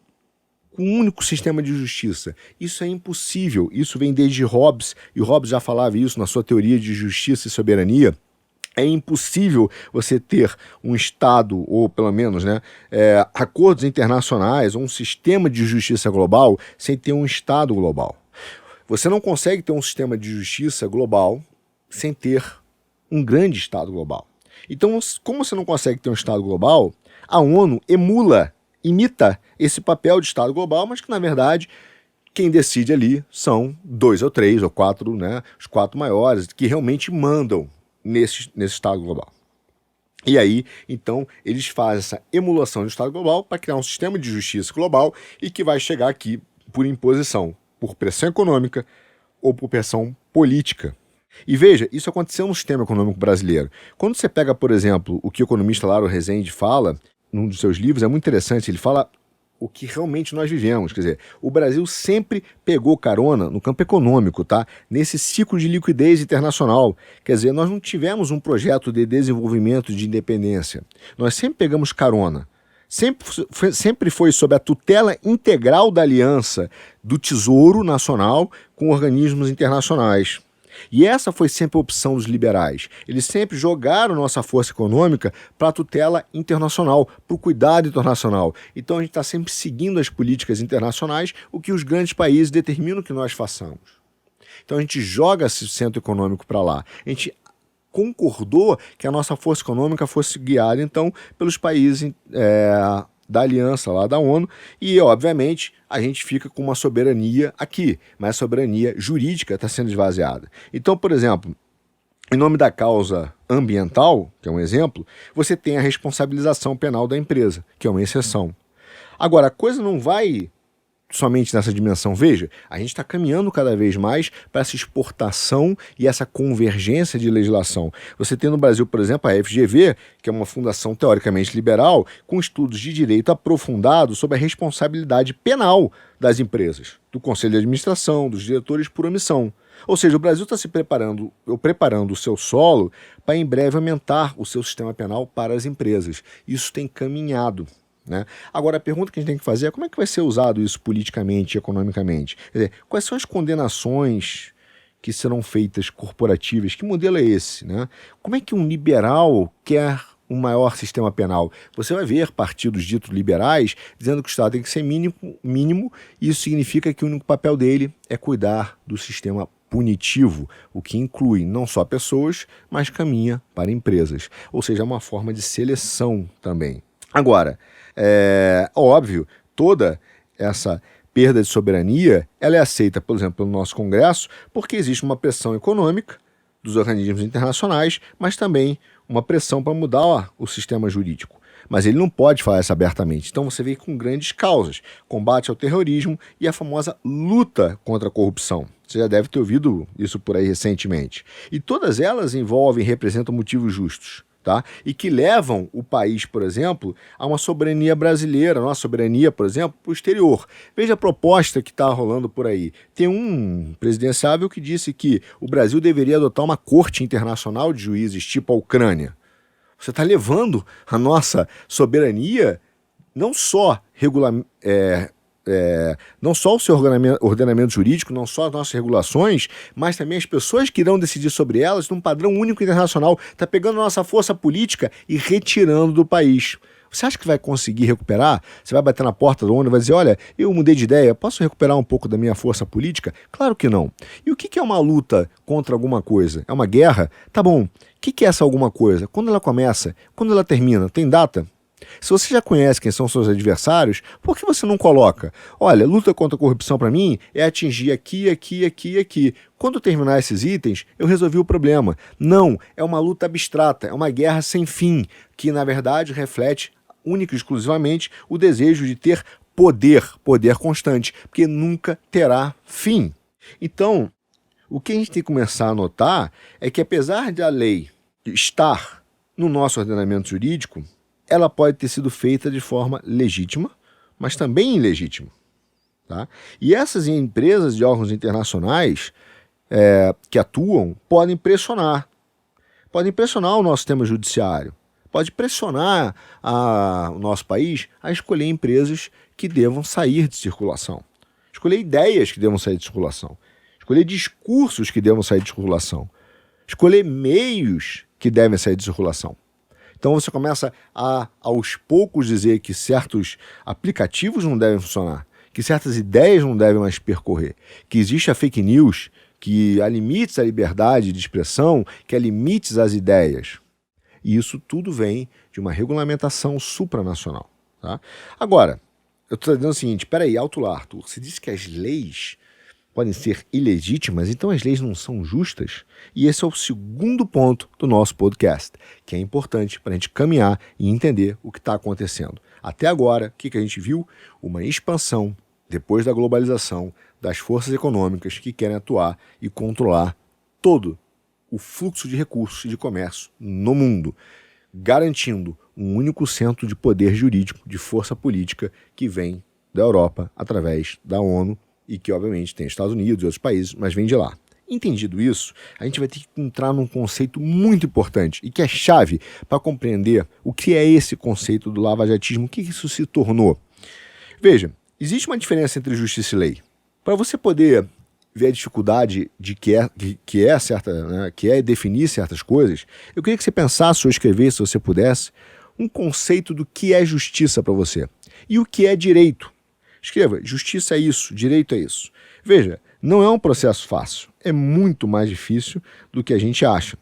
S1: com um único sistema de justiça? Isso é impossível. Isso vem desde Hobbes, e Hobbes já falava isso na sua teoria de justiça e soberania. É impossível você ter um Estado, ou pelo menos acordos internacionais, ou um sistema de justiça global sem ter um Estado global. Você não consegue ter um sistema de justiça global sem ter um grande Estado global. Então, como você não consegue ter um Estado global, a ONU imita esse papel de Estado global, mas que, na verdade, quem decide ali são 2 ou 3 ou 4, né, os 4 maiores, que realmente mandam nesse Estado global. E aí, então, eles fazem essa emulação do Estado global para criar um sistema de justiça global e que vai chegar aqui por imposição, por pressão econômica ou por pressão política. E veja, isso aconteceu no sistema econômico brasileiro. Quando você pega, por exemplo, o que o economista Laro Rezende fala, num dos seus livros, é muito interessante, ele fala o que realmente nós vivemos. Quer dizer, o Brasil sempre pegou carona no campo econômico, tá? Nesse ciclo de liquidez internacional. Quer dizer, nós não tivemos um projeto de desenvolvimento de independência. Nós sempre pegamos carona. Sempre foi sob a tutela integral da aliança do Tesouro Nacional com organismos internacionais. E essa foi sempre a opção dos liberais. Eles sempre jogaram nossa força econômica para a tutela internacional, para o cuidado internacional. Então a gente está sempre seguindo as políticas internacionais, o que os grandes países determinam que nós façamos. Então a gente joga esse centro econômico para lá. A gente concordou que a nossa força econômica fosse guiada, então, pelos países da aliança lá da ONU, e, obviamente, a gente fica com uma soberania aqui, mas a soberania jurídica está sendo esvaziada. Então, por exemplo, em nome da causa ambiental, que é um exemplo, você tem a responsabilização penal da empresa, que é uma exceção. Agora, a coisa não vai somente nessa dimensão. Veja, a gente está caminhando cada vez mais para essa exportação e essa convergência de legislação. Você tem no Brasil, por exemplo, a FGV, que é uma fundação teoricamente liberal, com estudos de direito aprofundado sobre a responsabilidade penal das empresas, do conselho de administração, dos diretores por omissão. Ou seja, o Brasil está se preparando o seu solo para em breve aumentar o seu sistema penal para as empresas. Isso tem caminhado. Né? Agora, a pergunta que a gente tem que fazer é como é que vai ser usado isso politicamente e economicamente? Quer dizer, quais são as condenações que serão feitas corporativas? Que modelo é esse? Né? Como é que um liberal quer um maior sistema penal? Você vai ver partidos ditos liberais dizendo que o Estado tem que ser mínimo, e isso significa que o único papel dele é cuidar do sistema punitivo, o que inclui não só pessoas, mas caminha para empresas. Ou seja, é uma forma de seleção também. Agora, óbvio, toda essa perda de soberania, ela é aceita, por exemplo, pelo nosso Congresso, porque existe uma pressão econômica dos organismos internacionais, mas também uma pressão para mudar o sistema jurídico. Mas ele não pode falar isso abertamente. Então você vê com grandes causas, combate ao terrorismo e a famosa luta contra a corrupção. Você já deve ter ouvido isso por aí recentemente. E todas elas envolvem e representam motivos justos. Tá? E que levam o país, por exemplo, a uma soberania brasileira, nossa soberania, por exemplo, para o exterior. Veja a proposta que está rolando por aí. Tem um presidenciável que disse que o Brasil deveria adotar uma corte internacional de juízes, tipo a Ucrânia. Você está levando a nossa soberania não só não só o seu ordenamento jurídico, não só as nossas regulações, mas também as pessoas que irão decidir sobre elas num padrão único internacional. Está pegando a nossa força política e retirando do país. Você acha que vai conseguir recuperar? Você vai bater na porta da ONU e vai dizer, olha, eu mudei de ideia, posso recuperar um pouco da minha força política? Claro que não. E o que é uma luta contra alguma coisa? É uma guerra? Tá bom. O que é essa alguma coisa? Quando ela começa? Quando ela termina? Tem data? Se você já conhece quem são seus adversários, por que você não coloca? Olha, luta contra a corrupção para mim é atingir aqui, aqui, aqui e aqui. Quando terminar esses itens, eu resolvi o problema. Não, é uma luta abstrata, é uma guerra sem fim, que na verdade reflete única e exclusivamente o desejo de ter poder constante, porque nunca terá fim. Então, o que a gente tem que começar a notar é que apesar de a lei estar no nosso ordenamento jurídico, ela pode ter sido feita de forma legítima, mas também ilegítima. Tá? E essas empresas de órgãos internacionais que atuam podem pressionar o nosso sistema judiciário, pode pressionar o nosso país a escolher empresas que devam sair de circulação, escolher ideias que devam sair de circulação, escolher discursos que devam sair de circulação, escolher meios que devem sair de circulação. Então você começa a, aos poucos, dizer que certos aplicativos não devem funcionar, que certas ideias não devem mais percorrer, que existe a fake news, que há limites à liberdade de expressão, que há limites às ideias. E isso tudo vem de uma regulamentação supranacional. Tá? Agora, eu estou dizendo o seguinte, peraí, alto lá, Arthur, você disse que as leis podem ser ilegítimas, então as leis não são justas? E esse é o segundo ponto do nosso podcast, que é importante para a gente caminhar e entender o que está acontecendo. Até agora, o que a gente viu? Uma expansão, depois da globalização, das forças econômicas que querem atuar e controlar todo o fluxo de recursos e de comércio no mundo, garantindo um único centro de poder jurídico, de força política que vem da Europa através da ONU e que obviamente tem Estados Unidos e outros países, mas vem de lá. Entendido isso, a gente vai ter que entrar num conceito muito importante e que é chave para compreender o que é esse conceito do lavajatismo, o que isso se tornou. Veja, existe uma diferença entre justiça e lei. Para você poder ver a dificuldade de que é definir certas coisas, eu queria que você pensasse ou escrevesse, se você pudesse, um conceito do que é justiça para você e o que é direito. Escreva, justiça é isso, direito é isso. Veja, não é um processo fácil, é muito mais difícil do que a gente acha.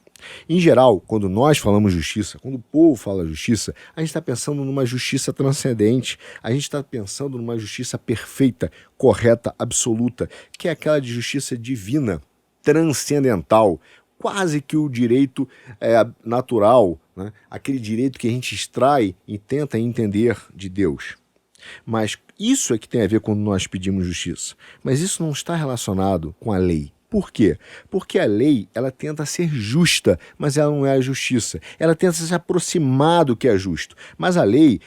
S1: Em geral, quando nós falamos justiça, quando o povo fala justiça, a gente está pensando numa justiça transcendente, a gente está pensando numa justiça perfeita, correta, absoluta, que é aquela de justiça divina, transcendental, quase que o direito natural, né? Aquele direito que a gente extrai e tenta entender de Deus. Mas isso é que tem a ver quando nós pedimos justiça. Mas isso não está relacionado com a lei. Por quê? Porque a lei, ela tenta ser justa, mas ela não é a justiça. Ela tenta se aproximar do que é justo. Mas a lei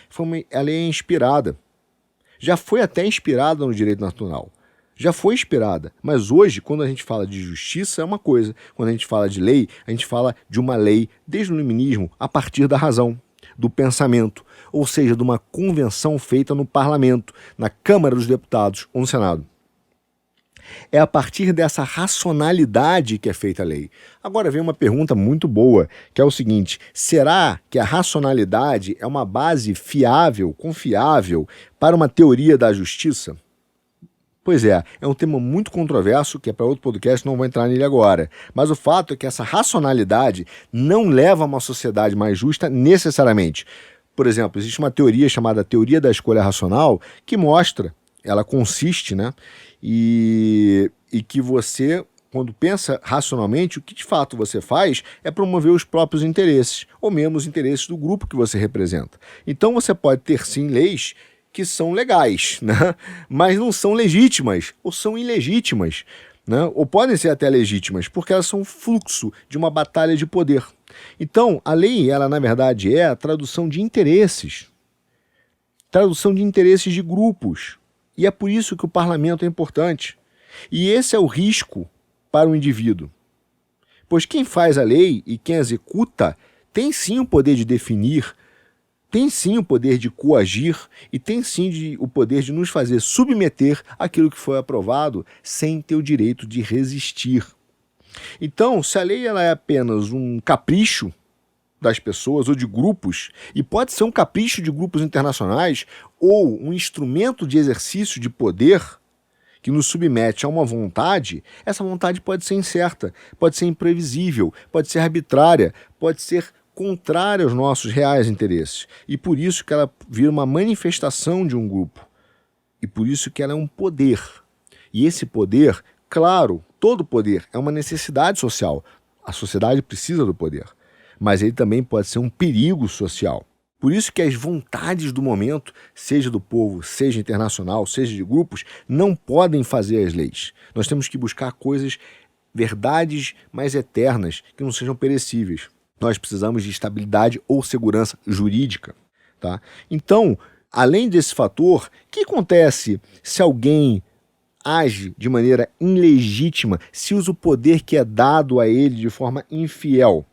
S1: é inspirada. Já foi até inspirada no direito natural. Já foi inspirada. Mas hoje, quando a gente fala de justiça, é uma coisa. Quando a gente fala de lei, a gente fala de uma lei, desde o iluminismo, a partir da razão, do pensamento. Ou seja, de uma convenção feita no parlamento, na Câmara dos Deputados ou no Senado. É a partir dessa racionalidade que é feita a lei. Agora vem uma pergunta muito boa, que é o seguinte: será que a racionalidade é uma base fiável, confiável para uma teoria da justiça? Pois é um tema muito controverso, que é para outro podcast, não vou entrar nele agora. Mas o fato é que essa racionalidade não leva a uma sociedade mais justa necessariamente. Por exemplo, existe uma teoria chamada teoria da escolha racional, que mostra, ela consiste, e que você, quando pensa racionalmente, o que de fato você faz é promover os próprios interesses, ou mesmo os interesses do grupo que você representa. Então você pode ter sim leis que são legais, mas não são legítimas, ou são ilegítimas, ou podem ser até legítimas, porque elas são fluxo de uma batalha de poder. Então, a lei, ela na verdade é a tradução de interesses de grupos. E é por isso que o parlamento é importante. E esse é o risco para o indivíduo. Pois quem faz a lei e quem executa tem sim o poder de definir, tem sim o poder de coagir e tem sim o poder de nos fazer submeter àquilo que foi aprovado sem ter o direito de resistir. Então, se a lei ela é apenas um capricho das pessoas ou de grupos, e pode ser um capricho de grupos internacionais ou um instrumento de exercício de poder que nos submete a uma vontade, essa vontade pode ser incerta, pode ser imprevisível, pode ser arbitrária, pode ser contrária aos nossos reais interesses. E por isso que ela vira uma manifestação de um grupo. E por isso que ela é um poder. E esse poder, claro, todo poder é uma necessidade social. A sociedade precisa do poder. Mas ele também pode ser um perigo social. Por isso que as vontades do momento, seja do povo, seja internacional, seja de grupos, não podem fazer as leis. Nós temos que buscar coisas, verdades mais eternas, que não sejam perecíveis. Nós precisamos de estabilidade ou segurança jurídica. Tá? Então, além desse fator, o que acontece se alguém age de maneira ilegítima, se usa o poder que é dado a ele de forma infiel?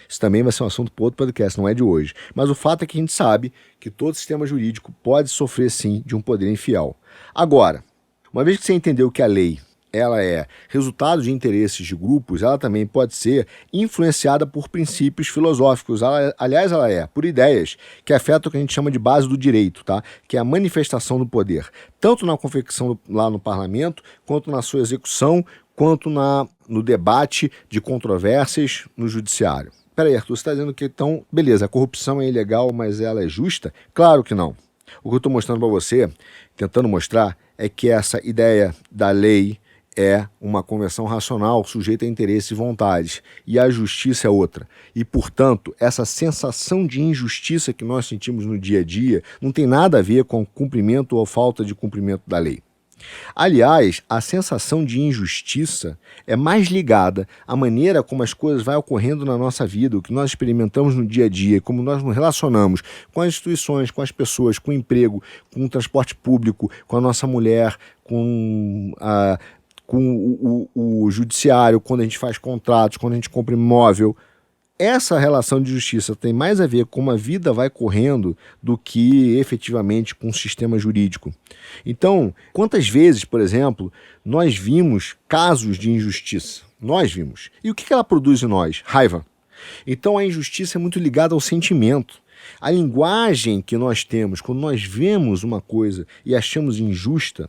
S1: Isso também vai ser um assunto para outro podcast, não é de hoje. Mas o fato é que a gente sabe que todo sistema jurídico pode sofrer, sim, de um poder infiel. Agora, uma vez que você entendeu que a lei ela é resultado de interesses de grupos, ela também pode ser influenciada por princípios filosóficos. Aliás, ela é por ideias que afetam o que a gente chama de base do direito, tá? Que é a manifestação do poder, tanto na confecção lá no parlamento, quanto na sua execução, quanto no debate de controvérsias no judiciário. Peraí, Arthur, você está dizendo que então, beleza, a corrupção é ilegal, mas ela é justa? Claro que não. O que eu estou mostrando para você, tentando mostrar, é que essa ideia da lei é uma convenção racional sujeita a interesses e vontades, e a justiça é outra. E, portanto, essa sensação de injustiça que nós sentimos no dia a dia não tem nada a ver com o cumprimento ou falta de cumprimento da lei. Aliás, a sensação de injustiça é mais ligada à maneira como as coisas vão ocorrendo na nossa vida, o que nós experimentamos no dia a dia, como nós nos relacionamos com as instituições, com as pessoas, com o emprego, com o transporte público, com a nossa mulher, com o judiciário, quando a gente faz contratos, quando a gente compra imóvel. Essa relação de justiça tem mais a ver com como a vida vai correndo do que efetivamente com o sistema jurídico. Então, quantas vezes, por exemplo, nós vimos casos de injustiça? Nós vimos. E o que ela produz em nós? Raiva. Então a injustiça é muito ligada ao sentimento. A linguagem que nós temos quando nós vemos uma coisa e achamos injusta,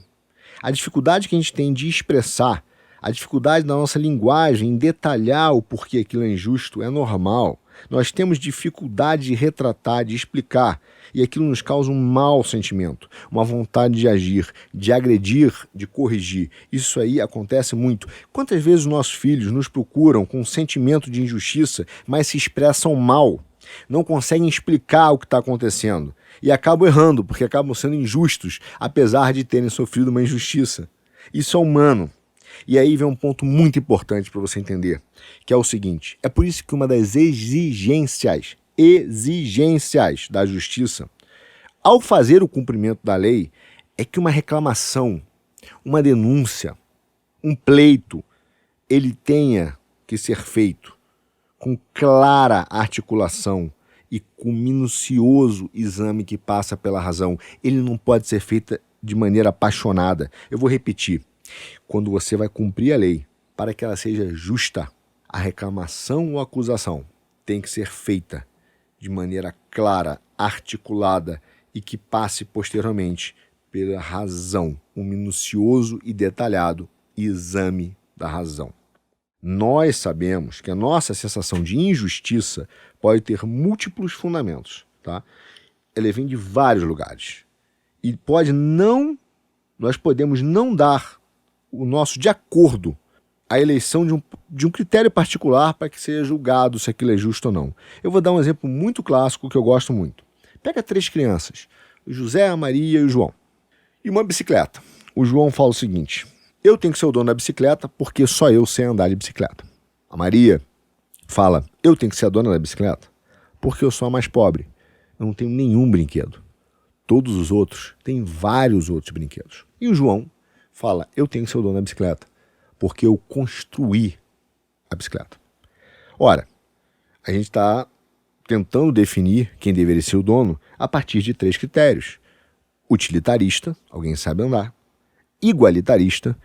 S1: a dificuldade que a gente tem de expressar, a dificuldade da nossa linguagem em detalhar o porquê aquilo é injusto é normal. Nós temos dificuldade de retratar, de explicar, e aquilo nos causa um mau sentimento, uma vontade de agir, de agredir, de corrigir. Isso aí acontece muito. Quantas vezes nossos filhos nos procuram com um sentimento de injustiça, mas se expressam mal, não conseguem explicar o que está acontecendo e acabam errando, porque acabam sendo injustos, apesar de terem sofrido uma injustiça. Isso é humano. E aí vem um ponto muito importante para você entender, que é o seguinte: é por isso que uma das exigências da justiça, ao fazer o cumprimento da lei, é que uma reclamação, uma denúncia, um pleito, ele tenha que ser feito com clara articulação e com minucioso exame que passa pela razão. Ele não pode ser feito de maneira apaixonada. Eu vou repetir. Quando você vai cumprir a lei, para que ela seja justa, a reclamação ou acusação tem que ser feita de maneira clara, articulada e que passe posteriormente pela razão, um minucioso e detalhado exame da razão. Nós sabemos que a nossa sensação de injustiça pode ter múltiplos fundamentos, tá? Ela vem de vários lugares e nós podemos não dar o nosso de acordo à eleição de um critério particular para que seja julgado se aquilo é justo ou não. Eu vou dar um exemplo muito clássico que eu gosto muito. Pega 3 crianças, o José, a Maria e o João, e uma bicicleta. O João fala o seguinte: eu tenho que ser o dono da bicicleta porque só eu sei andar de bicicleta. A Maria fala: eu tenho que ser a dona da bicicleta porque eu sou a mais pobre. Eu não tenho nenhum brinquedo. Todos os outros têm vários outros brinquedos. E o João fala: eu tenho que ser o dono da bicicleta porque eu construí a bicicleta. Ora, a gente está tentando definir quem deveria ser o dono a partir de 3 critérios: utilitarista, alguém sabe andar; igualitarista,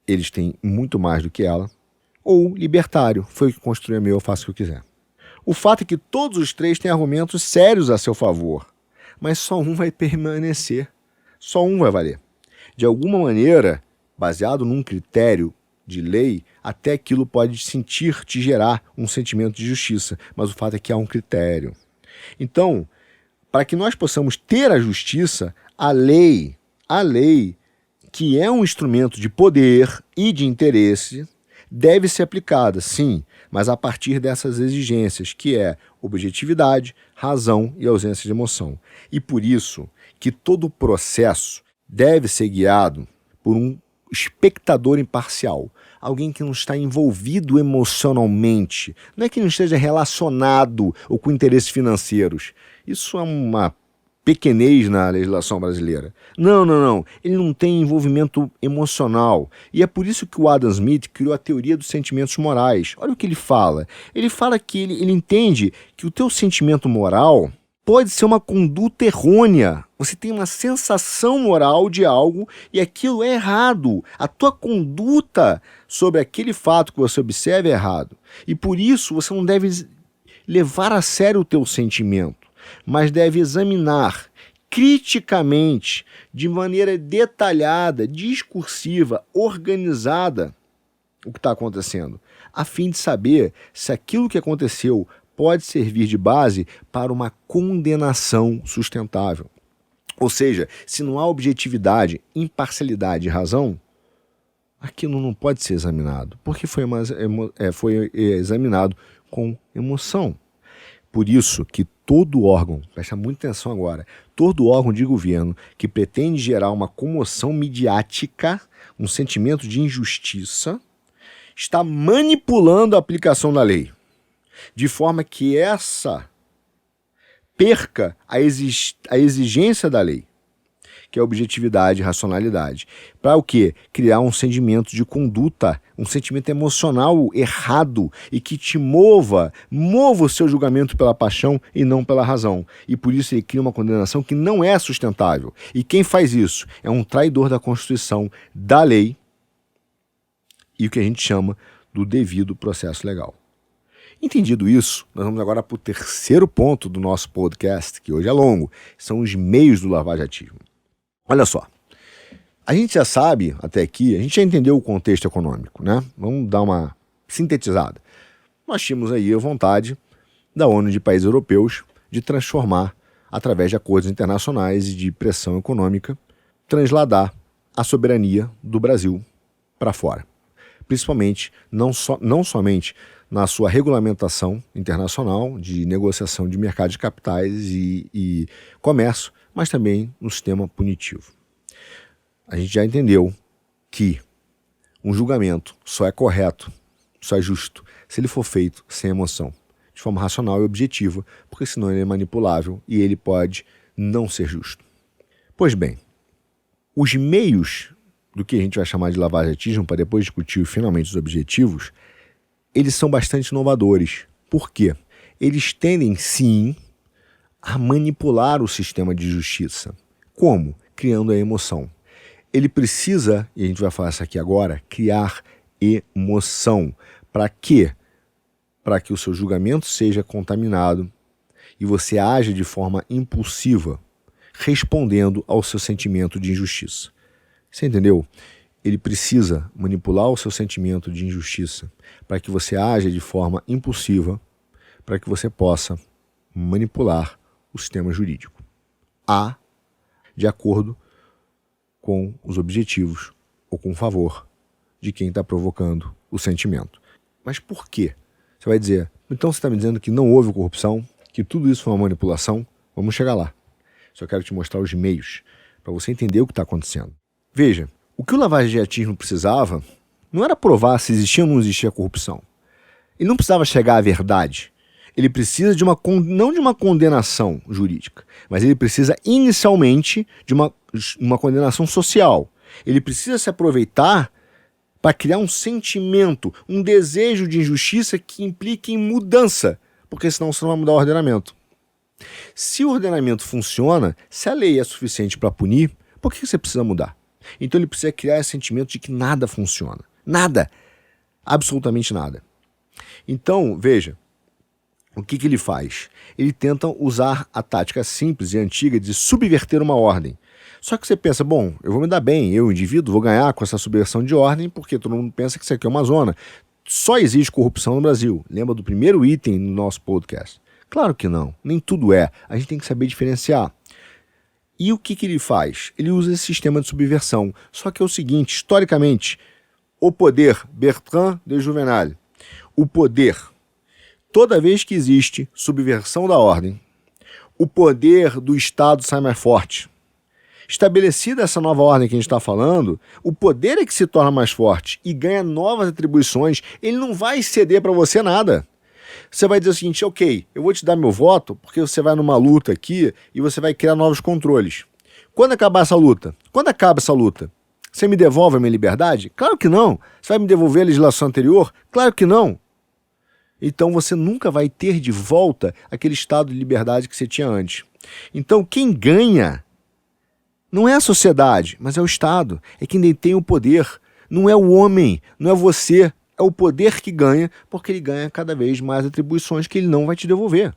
S1: eles têm muito mais do que ela; ou libertário, foi o que construiu a meu, eu faço o que eu quiser. O fato é que todos os 3 têm argumentos sérios a seu favor, mas só um vai permanecer, só um vai valer. De alguma maneira, baseado num critério de lei, até aquilo pode te gerar um sentimento de justiça, mas o fato é que há um critério. Então, para que nós possamos ter a justiça, a lei, que é um instrumento de poder e de interesse, deve ser aplicada, sim, mas a partir dessas exigências, que é objetividade, razão e ausência de emoção. E por isso que todo o processo deve ser guiado por um espectador imparcial, alguém que não está envolvido emocionalmente, não é que não esteja relacionado ou com interesses financeiros. Isso é uma pequenez na legislação brasileira. Não. Ele não tem envolvimento emocional. E é por isso que o Adam Smith criou a teoria dos sentimentos morais. Olha o que ele fala. Ele fala que ele entende que o teu sentimento moral pode ser uma conduta errônea. Você tem uma sensação moral de algo e aquilo é errado. A tua conduta sobre aquele fato que você observa é errado. E por isso você não deve levar a sério o teu sentimento, mas deve examinar criticamente, de maneira detalhada, discursiva, organizada, o que está acontecendo, a fim de saber se aquilo que aconteceu pode servir de base para uma condenação sustentável. Ou seja, se não há objetividade, imparcialidade e razão, aquilo não pode ser examinado, porque foi examinado com emoção. Por isso que todo órgão, presta muita atenção agora, todo órgão de governo que pretende gerar uma comoção midiática, um sentimento de injustiça, está manipulando a aplicação da lei, de forma que essa perca a exigência da lei, que é a objetividade e racionalidade. Para o quê? Criar um sentimento de conduta, um sentimento emocional errado e que te mova o seu julgamento pela paixão e não pela razão. E por isso ele cria uma condenação que não é sustentável. E quem faz isso é um traidor da Constituição, da lei e o que a gente chama do devido processo legal. Entendido isso, nós vamos agora para o terceiro ponto do nosso podcast, que hoje é longo, são os meios do lavajatismo. Olha só, a gente já sabe até aqui, a gente já entendeu o contexto econômico, né? Vamos dar uma sintetizada. Nós tínhamos aí a vontade da ONU e de países europeus de transformar, através de acordos internacionais e de pressão econômica, transladar a soberania do Brasil para fora. Principalmente, não somente na sua regulamentação internacional de negociação de mercado de capitais e comércio, mas também no sistema punitivo. A gente já entendeu que um julgamento só é correto, só é justo, se ele for feito sem emoção, de forma racional e objetiva, porque senão ele é manipulável e ele pode não ser justo. Pois bem, os meios do que a gente vai chamar de lavajatismo, para depois discutir finalmente os objetivos, eles são bastante inovadores. Por quê? Eles tendem, sim, a manipular o sistema de justiça. Como? Criando a emoção. Ele precisa, e a gente vai falar isso aqui agora, criar emoção. Para quê? Para que o seu julgamento seja contaminado e você haja de forma impulsiva, respondendo ao seu sentimento de injustiça. Você entendeu? Ele precisa manipular o seu sentimento de injustiça para que você haja de forma impulsiva, para que você possa manipular o sistema jurídico. De acordo com os objetivos ou com o favor de quem está provocando o sentimento. Mas por quê? Você vai dizer, então você está me dizendo que não houve corrupção, que tudo isso foi uma manipulação? Vamos chegar lá. Só quero te mostrar os meios para você entender o que está acontecendo. Veja, o que o lavajatismo precisava não era provar se existia ou não existia corrupção. Ele não precisava chegar à verdade. Ele precisa não de uma condenação jurídica, mas ele precisa inicialmente de uma condenação social. Ele precisa se aproveitar para criar um sentimento, um desejo de injustiça que implique em mudança, porque senão você não vai mudar o ordenamento. Se o ordenamento funciona, se a lei é suficiente para punir, por que você precisa mudar? Então ele precisa criar esse sentimento de que nada funciona. Nada. Absolutamente nada. Então, veja, o que ele faz? Ele tenta usar a tática simples e antiga de subverter uma ordem. Só que você pensa, bom, eu vou me dar bem, eu, indivíduo, vou ganhar com essa subversão de ordem, porque todo mundo pensa que isso aqui é uma zona. Só existe corrupção no Brasil. Lembra do primeiro item no nosso podcast? Claro que não. Nem tudo é. A gente tem que saber diferenciar. E o que ele faz? Ele usa esse sistema de subversão. Só que é o seguinte, historicamente, o poder, Bertrand de Juvenal, o poder, toda vez que existe subversão da ordem, o poder do Estado sai mais forte. Estabelecida essa nova ordem que a gente está falando, o poder é que se torna mais forte e ganha novas atribuições. Ele não vai ceder para você nada. Você vai dizer o seguinte, ok, eu vou te dar meu voto porque você vai numa luta aqui e você vai criar novos controles. Quando acabar essa luta? Quando acaba essa luta? Você me devolve a minha liberdade? Claro que não. Você vai me devolver a legislação anterior? Claro que não. Então você nunca vai ter de volta aquele estado de liberdade que você tinha antes. Então quem ganha não é a sociedade, mas é o Estado. É quem detém o poder. Não é o homem, não é você. É o poder que ganha, porque ele ganha cada vez mais atribuições que ele não vai te devolver.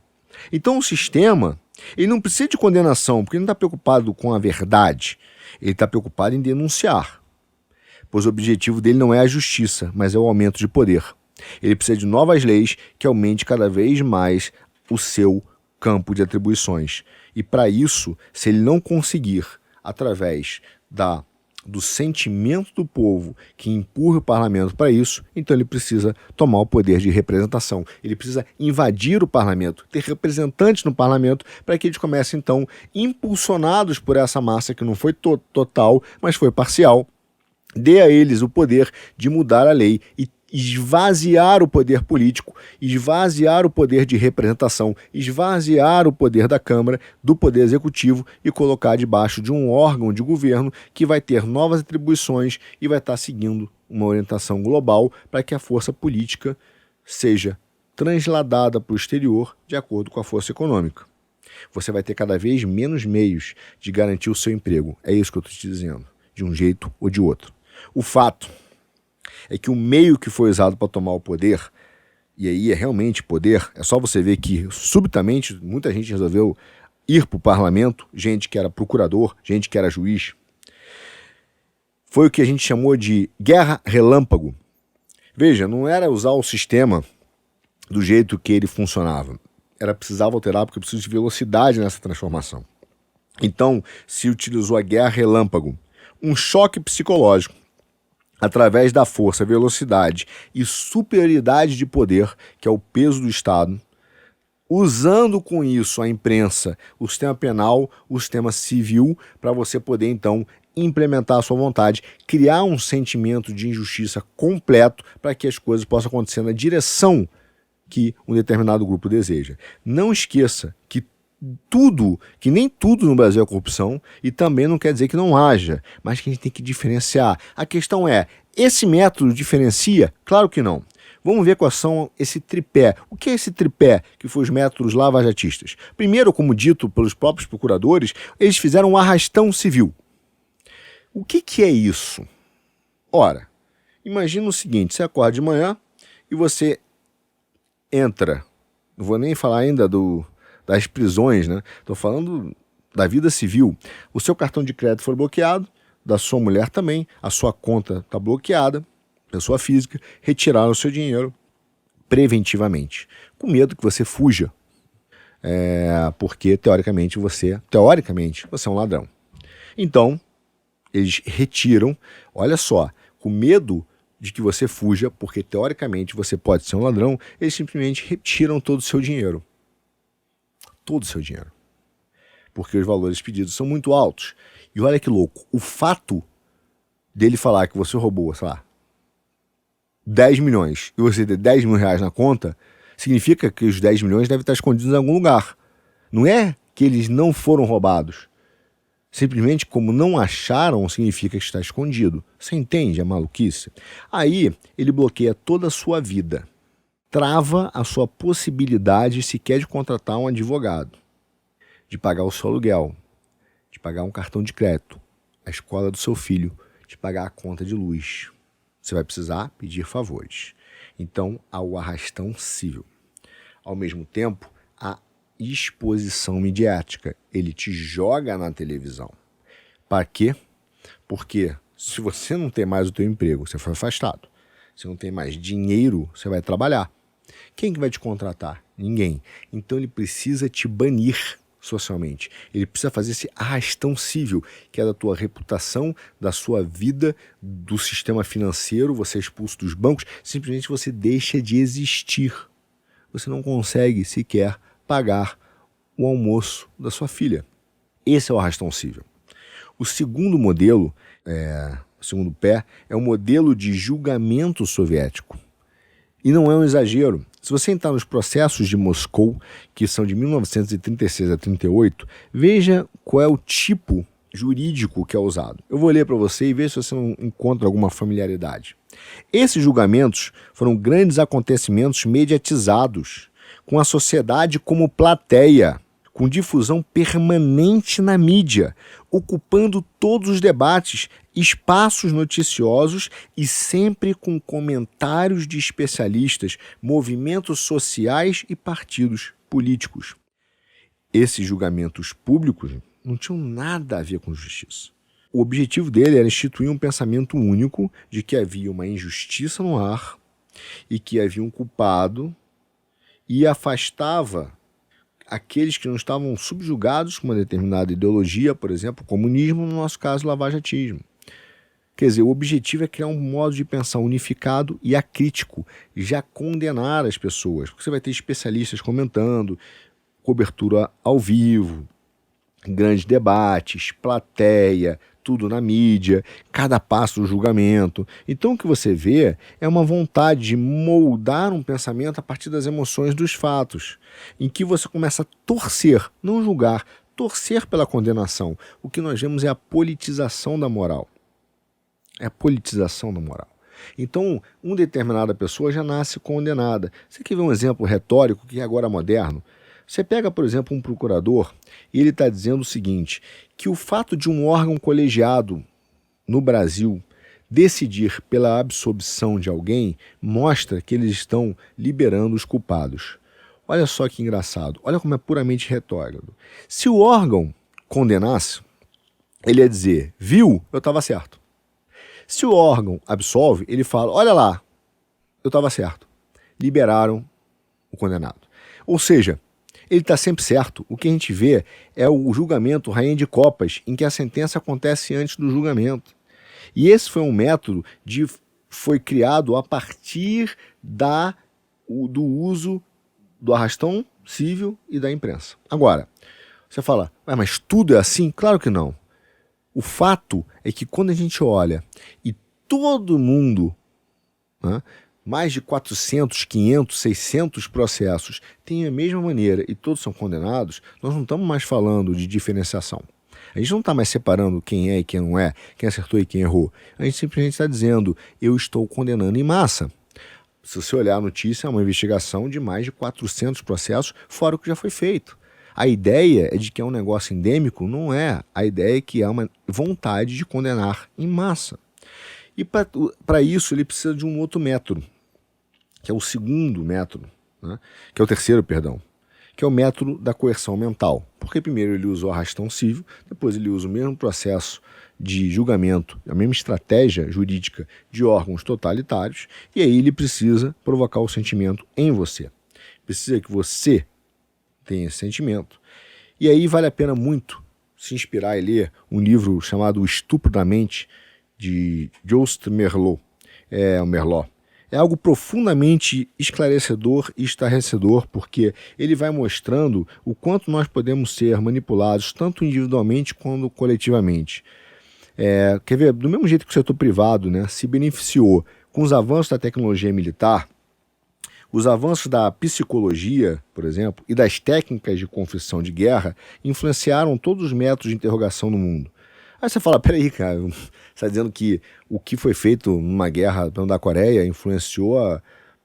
S1: Então o sistema, ele não precisa de condenação, porque ele não está preocupado com a verdade. Ele está preocupado em denunciar. Pois o objetivo dele não é a justiça, mas é o aumento de poder. Ele precisa de novas leis que aumente cada vez mais o seu campo de atribuições. E para isso, se ele não conseguir, através da do sentimento do povo que empurra o parlamento para isso, então ele precisa tomar o poder de representação. Ele precisa invadir o parlamento, ter representantes no parlamento para que eles comecem, então, impulsionados por essa massa que não foi total, mas foi parcial, dê a eles o poder de mudar a lei e esvaziar o poder político, esvaziar o poder de representação, esvaziar o poder da Câmara, do poder executivo e colocar debaixo de um órgão de governo que vai ter novas atribuições e vai estar seguindo uma orientação global para que a força política seja transladada para o exterior de acordo com a força econômica. Você vai ter cada vez menos meios de garantir o seu emprego. É isso que eu estou te dizendo, de um jeito ou de outro. O fato é que o meio que foi usado para tomar o poder, e aí é realmente poder, é só você ver que subitamente muita gente resolveu ir para o parlamento, gente que era procurador, gente que era juiz, foi o que a gente chamou de guerra relâmpago. Veja, não era usar o sistema do jeito que ele funcionava, precisava alterar porque precisa de velocidade nessa transformação. Então se utilizou a guerra relâmpago, um choque psicológico, através da força, velocidade e superioridade de poder, que é o peso do Estado, usando com isso a imprensa, o sistema penal, o sistema civil, para você poder, então, implementar a sua vontade, criar um sentimento de injustiça completo para que as coisas possam acontecer na direção que um determinado grupo deseja. Não esqueça que nem tudo no Brasil é corrupção, e também não quer dizer que não haja, mas que a gente tem que diferenciar. A questão é, esse método diferencia? Claro que não. Vamos ver quais são esse tripé. O que é esse tripé que foi os métodos lavajatistas? Primeiro, como dito pelos próprios procuradores, eles fizeram um arrastão civil. O que é isso? Ora, imagina o seguinte, você acorda de manhã e você entra, não vou nem falar ainda das prisões, né? Estou falando da vida civil. O seu cartão de crédito foi bloqueado, da sua mulher também, a sua conta está bloqueada, pessoa física, retiraram o seu dinheiro preventivamente, com medo que você fuja, porque teoricamente você é um ladrão. Então, eles retiram, olha só, com medo de que você fuja, porque teoricamente você pode ser um ladrão, eles simplesmente retiram todo o seu dinheiro. Todo o seu dinheiro. Porque os valores pedidos são muito altos. E olha que louco, o fato dele falar que você roubou, sei lá, 10 milhões e você ter 10 mil reais na conta, significa que os 10 milhões devem estar escondidos em algum lugar. Não é que eles não foram roubados. Simplesmente como não acharam, significa que está escondido. Você entende a maluquice? Aí ele bloqueia toda a sua vida. Trava a sua possibilidade sequer de contratar um advogado, de pagar o seu aluguel, de pagar um cartão de crédito, a escola do seu filho, de pagar a conta de luz. Você vai precisar pedir favores. Então, há o arrastão civil. Ao mesmo tempo, a exposição midiática. Ele te joga na televisão. Para quê? Porque se você não tem mais o teu emprego, você foi afastado. Se não tem mais dinheiro, você vai trabalhar. Quem que vai te contratar? Ninguém. Então ele precisa te banir socialmente. Ele precisa fazer esse arrastão civil, que é da tua reputação, da sua vida, do sistema financeiro, você é expulso dos bancos, simplesmente você deixa de existir. Você não consegue sequer pagar o almoço da sua filha. Esse é o arrastão civil. O segundo modelo, o segundo pé, é o modelo de julgamento soviético. E não é um exagero. Se você entrar nos processos de Moscou, que são de 1936 a 38, veja qual é o tipo jurídico que é usado. Eu vou ler para você e ver se você não encontra alguma familiaridade. Esses julgamentos foram grandes acontecimentos mediatizados, com a sociedade como plateia, com difusão permanente na mídia, ocupando todos os debates, espaços noticiosos e sempre com comentários de especialistas, movimentos sociais e partidos políticos. Esses julgamentos públicos não tinham nada a ver com justiça. O objetivo dele era instituir um pensamento único de que havia uma injustiça no ar e que havia um culpado, e afastava aqueles que não estavam subjugados com uma determinada ideologia, por exemplo, o comunismo, no nosso caso, o lavajatismo. Quer dizer, o objetivo é criar um modo de pensar unificado e acrítico, já condenar as pessoas. Porque você vai ter especialistas comentando, cobertura ao vivo, grandes debates, plateia, tudo na mídia, cada passo do julgamento. Então o que você vê é uma vontade de moldar um pensamento a partir das emoções dos fatos, em que você começa a torcer, não julgar, torcer pela condenação. O que nós vemos é a politização da moral. É a politização da moral. Então, uma determinada pessoa já nasce condenada. Você quer ver um exemplo retórico que é agora moderno? Você pega, por exemplo, um procurador e ele está dizendo o seguinte, que o fato de um órgão colegiado no Brasil decidir pela absolvição de alguém mostra que eles estão liberando os culpados. Olha só que engraçado, olha como é puramente retórico. Se o órgão condenasse, ele ia dizer, viu, eu estava certo. Se o órgão absolve, ele fala, olha lá, eu estava certo. Liberaram o condenado. Ou seja, ele está sempre certo. O que a gente vê é o julgamento rainha de copas, em que a sentença acontece antes do julgamento. E esse foi um método foi criado a partir do uso do arrastão civil e da imprensa. Agora, você fala, mas tudo é assim? Claro que não. O fato é que quando a gente olha e todo mundo, né, mais de 400, 500, 600 processos têm a mesma maneira e todos são condenados, nós não estamos mais falando de diferenciação. A gente não está mais separando quem é e quem não é, quem acertou e quem errou. A gente simplesmente está dizendo, eu estou condenando em massa. Se você olhar a notícia, é uma investigação de mais de 400 processos, fora o que já foi feito. A ideia é de que é um negócio endêmico, não é. A ideia é que há uma vontade de condenar em massa. E para isso ele precisa de um outro método, que é o segundo método, né? Que é o terceiro, perdão, que é o método da coerção mental. Porque primeiro ele usa o arrastão civil, depois ele usa o mesmo processo de julgamento, a mesma estratégia jurídica de órgãos totalitários, e aí ele precisa provocar o sentimento em você. Precisa que você tenha esse sentimento. E aí vale a pena muito se inspirar e ler um livro chamado O Estupro da Mente, de Joost Meerloo. O Meerloo. É algo profundamente esclarecedor e estarrecedor, porque ele vai mostrando o quanto nós podemos ser manipulados, tanto individualmente quanto coletivamente. Quer ver, do mesmo jeito que o setor privado, né, se beneficiou com os avanços da tecnologia militar, os avanços da psicologia, por exemplo, e das técnicas de confissão de guerra influenciaram todos os métodos de interrogação no mundo. Aí você fala, peraí, cara, você está dizendo que o que foi feito numa guerra da Coreia influenciou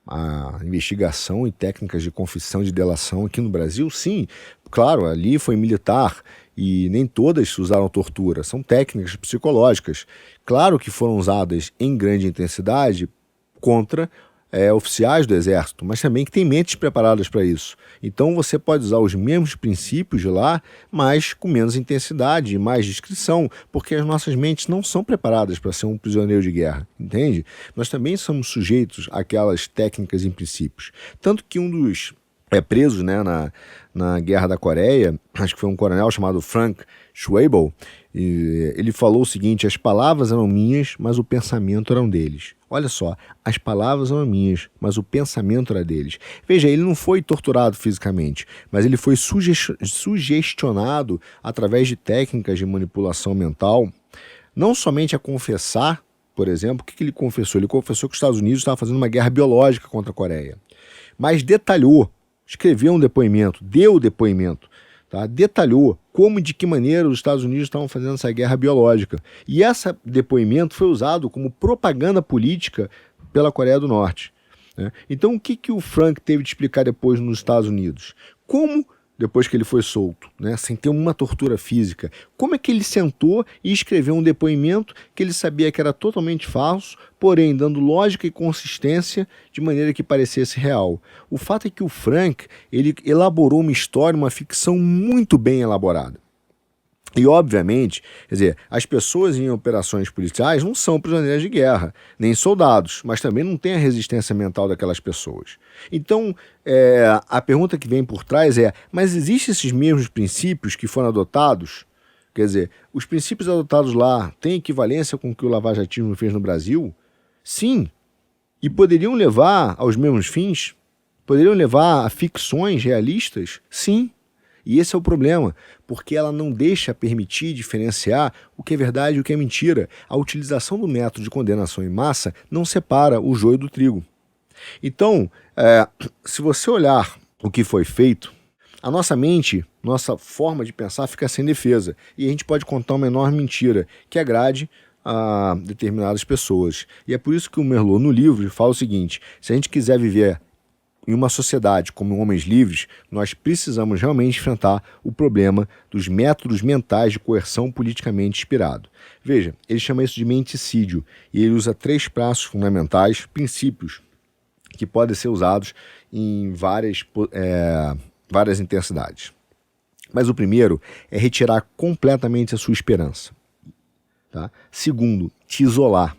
S1: a investigação e técnicas de confissão de delação aqui no Brasil? Sim, claro, ali foi militar e nem todas usaram tortura, são técnicas psicológicas. Claro que foram usadas em grande intensidade contra oficiais do exército, mas também que tem mentes preparadas para isso. Então você pode usar os mesmos princípios de lá, mas com menos intensidade e mais discrição, porque as nossas mentes não são preparadas para ser um prisioneiro de guerra, entende? Nós também somos sujeitos àquelas técnicas e princípios. Tanto que um dos presos, né, na Guerra da Coreia, acho que foi um coronel chamado Frank Schwabel, e ele falou o seguinte, as palavras eram minhas, mas o pensamento era deles. Olha só, as palavras eram minhas, mas o pensamento era deles. Veja, ele não foi torturado fisicamente, mas ele foi sugestionado através de técnicas de manipulação mental, não somente a confessar, por exemplo, o que ele confessou? Ele confessou que os Estados Unidos estavam fazendo uma guerra biológica contra a Coreia, mas detalhou, escreveu um depoimento, deu o depoimento, tá? Detalhou como e de que maneira os Estados Unidos estavam fazendo essa guerra biológica. E esse depoimento foi usado como propaganda política pela Coreia do Norte, né? Então o que o Frank teve de explicar depois nos Estados Unidos? Como, depois que ele foi solto, né, sem ter uma tortura física, como é que ele sentou e escreveu um depoimento que ele sabia que era totalmente falso, porém dando lógica e consistência de maneira que parecesse real? O fato é que o Frank, ele elaborou uma história, uma ficção muito bem elaborada. E, obviamente, quer dizer, as pessoas em operações policiais não são prisioneiras de guerra, nem soldados, mas também não tem a resistência mental daquelas pessoas. Então, a pergunta que vem por trás é, mas existem esses mesmos princípios que foram adotados Quer dizer, os princípios adotados lá têm equivalência com o que o lavajatismo fez no Brasil? Sim. E poderiam levar aos mesmos fins? Poderiam levar a ficções realistas? Sim. E esse é o problema, porque ela não deixa permitir diferenciar o que é verdade e o que é mentira. A utilização do método de condenação em massa não separa o joio do trigo. Então, se você olhar o que foi feito, a nossa mente, nossa forma de pensar fica sem defesa. E a gente pode contar uma enorme mentira que agrade a determinadas pessoas. E é por isso que o Merleau, no livro, fala o seguinte: se a gente quiser viver em uma sociedade como homens livres, nós precisamos realmente enfrentar o problema dos métodos mentais de coerção politicamente inspirado. Veja, ele chama isso de menticídio e ele usa 3 passos fundamentais, princípios, que podem ser usados em várias intensidades. Mas o primeiro é retirar completamente a sua esperança. Tá? Segundo, te isolar.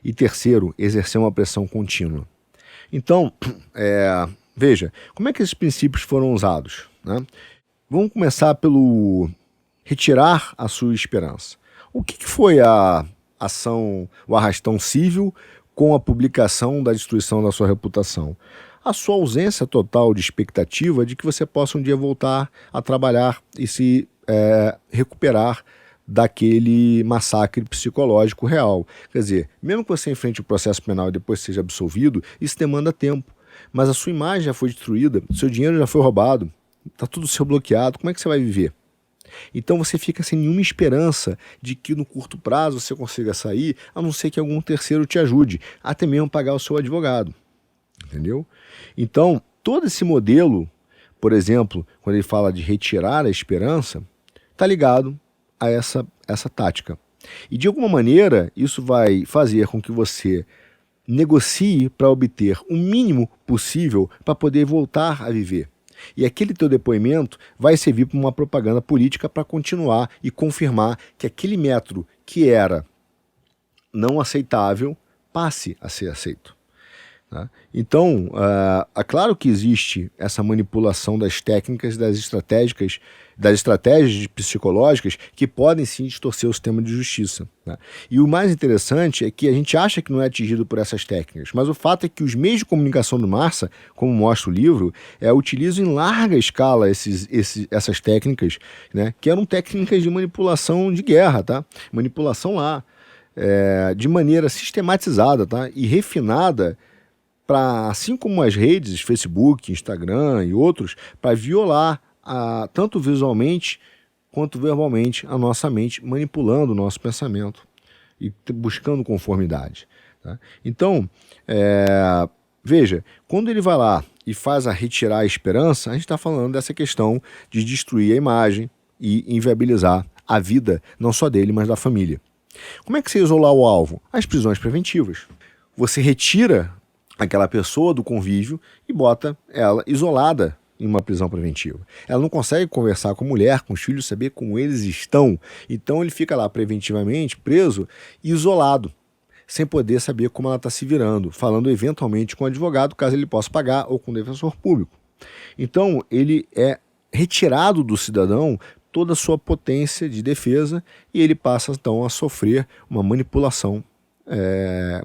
S1: E terceiro, exercer uma pressão contínua. Então, veja, como é que esses princípios foram usados? Né? Vamos começar pelo retirar a sua esperança. O que foi a ação, o arrastão civil com a publicação da destruição da sua reputação? A sua ausência total de expectativa de que você possa um dia voltar a trabalhar e se recuperar daquele massacre psicológico real. Quer dizer, mesmo que você enfrente o processo penal e depois seja absolvido, isso demanda tempo. Mas a sua imagem já foi destruída, seu dinheiro já foi roubado, está tudo seu bloqueado, como é que você vai viver? Então você fica sem nenhuma esperança de que no curto prazo você consiga sair, a não ser que algum terceiro te ajude, até mesmo pagar o seu advogado. Entendeu? Então, todo esse modelo, por exemplo, quando ele fala de retirar a esperança, está ligado a essa tática. E de alguma maneira, isso vai fazer com que você negocie para obter o mínimo possível para poder voltar a viver. E aquele teu depoimento vai servir para uma propaganda política para continuar e confirmar que aquele método que era não aceitável passe a ser aceito. Tá? Então, é claro que existe essa manipulação das técnicas, das estratégias psicológicas que podem sim distorcer o sistema de justiça. Tá? E o mais interessante é que a gente acha que não é atingido por essas técnicas, mas o fato é que os meios de comunicação do Marsa, como mostra o livro, utilizam em larga escala essas técnicas, né, que eram técnicas de manipulação de guerra, tá? Manipulação lá, de maneira sistematizada, tá? E refinada, assim como as redes, Facebook, Instagram e outros, para violar tanto visualmente quanto verbalmente a nossa mente, manipulando o nosso pensamento e buscando conformidade. Tá? Então, veja, quando ele vai lá e faz retirar a esperança, a gente está falando dessa questão de destruir a imagem e inviabilizar a vida, não só dele, mas da família. Como é que você isolar o alvo? As prisões preventivas. Você retira aquela pessoa do convívio e bota ela isolada em uma prisão preventiva. Ela não consegue conversar com a mulher, com os filhos, saber como eles estão. Então ele fica lá preventivamente preso e isolado, sem poder saber como ela está se virando, falando eventualmente com o advogado, caso ele possa pagar, ou com o defensor público. Então ele é retirado do cidadão toda a sua potência de defesa e ele passa então a sofrer uma manipulação,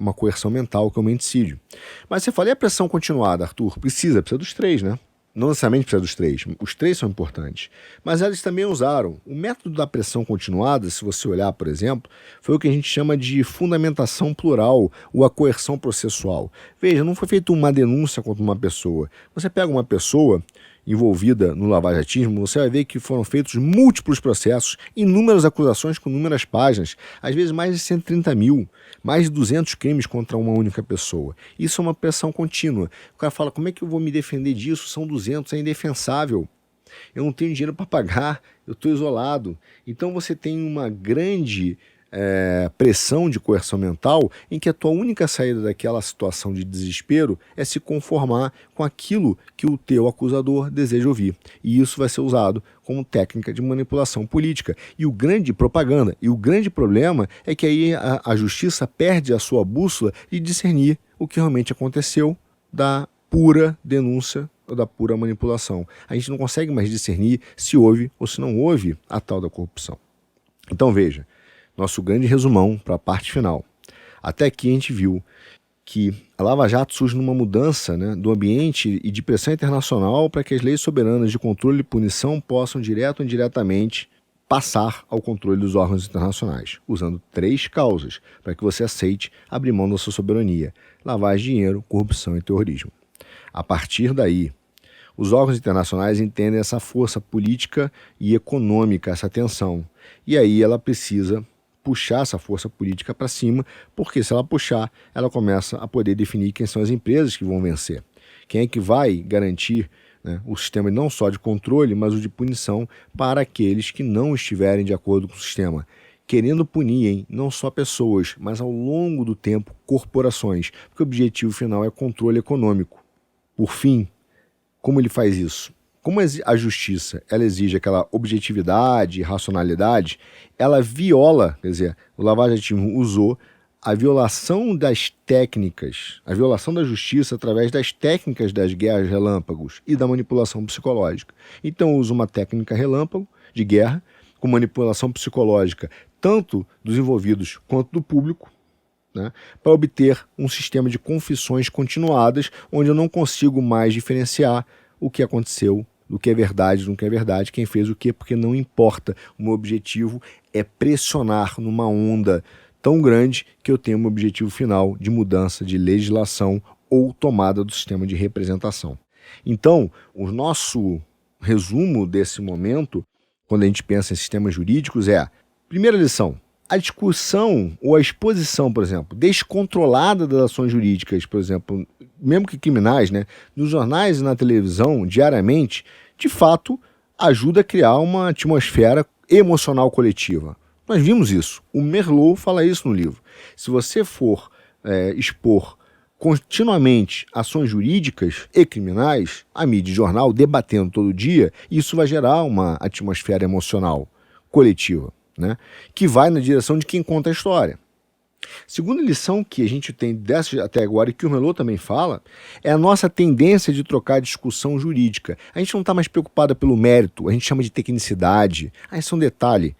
S1: uma coerção mental, que é o menticídio. Mas você fala, e a pressão continuada, Arthur? Precisa dos 3, né? Não necessariamente precisa dos 3, os 3 são importantes. Mas eles também usaram. O método da pressão continuada, se você olhar, por exemplo, foi o que a gente chama de fundamentação plural, ou a coerção processual. Veja, não foi feita uma denúncia contra uma pessoa. Você pega uma pessoa envolvida no lavajatismo, você vai ver que foram feitos múltiplos processos, inúmeras acusações com inúmeras páginas, às vezes mais de 130 mil, mais de 200 crimes contra uma única pessoa. Isso é uma pressão contínua. O cara fala, como é que eu vou me defender disso? São 200, é indefensável. Eu não tenho dinheiro para pagar, eu estou isolado. Então você tem uma grande pressão de coerção mental em que a tua única saída daquela situação de desespero é se conformar com aquilo que o teu acusador deseja ouvir. E isso vai ser usado como técnica de manipulação política. E o grande propaganda, e o grande problema é que aí a justiça perde a sua bússola de discernir o que realmente aconteceu da pura denúncia ou da pura manipulação. A gente não consegue mais discernir se houve ou se não houve a tal da corrupção. Então veja, nosso grande resumão para a parte final. Até aqui a gente viu que a Lava Jato surge numa mudança, né, do ambiente e de pressão internacional para que as leis soberanas de controle e punição possam, direto ou indiretamente, passar ao controle dos órgãos internacionais, usando 3 causas para que você aceite abrir mão da sua soberania: lavagem de dinheiro, corrupção e terrorismo. A partir daí, os órgãos internacionais entendem essa força política e econômica, essa tensão, e aí ela precisa puxar essa força política para cima, porque se ela puxar, ela começa a poder definir quem são as empresas que vão vencer. Quem é que vai garantir, né, o sistema não só de controle, mas o de punição para aqueles que não estiverem de acordo com o sistema. Querendo punir, hein, não só pessoas, mas ao longo do tempo, corporações, porque o objetivo final é controle econômico. Por fim, como ele faz isso? Como a justiça ela exige aquela objetividade e racionalidade, ela viola, quer dizer, o lavajatismo usou a violação das técnicas, a violação da justiça através das técnicas das guerras relâmpagos e da manipulação psicológica. Então usa uma técnica relâmpago de guerra com manipulação psicológica tanto dos envolvidos quanto do público, né, para obter um sistema de confissões continuadas onde eu não consigo mais diferenciar o que aconteceu, do que é verdade, do que é verdade, quem fez o quê, porque não importa. O meu objetivo é pressionar numa onda tão grande que eu tenho um objetivo final de mudança de legislação ou tomada do sistema de representação. Então, o nosso resumo desse momento, quando a gente pensa em sistemas jurídicos, é: primeira lição, a discussão ou a exposição, por exemplo, descontrolada das ações jurídicas, por exemplo, mesmo que criminais, né, nos jornais e na televisão, diariamente, de fato, ajuda a criar uma atmosfera emocional coletiva. Nós vimos isso. O Merleau fala isso no livro. Se você for expor continuamente ações jurídicas e criminais, a mídia e jornal debatendo todo dia, isso vai gerar uma atmosfera emocional coletiva, né, que vai na direção de quem conta a história. Segunda lição que a gente tem dessa até agora, e que o Merleau também fala, é a nossa tendência de trocar discussão jurídica. A gente não está mais preocupada pelo mérito, a gente chama de tecnicidade. Isso é um detalhe.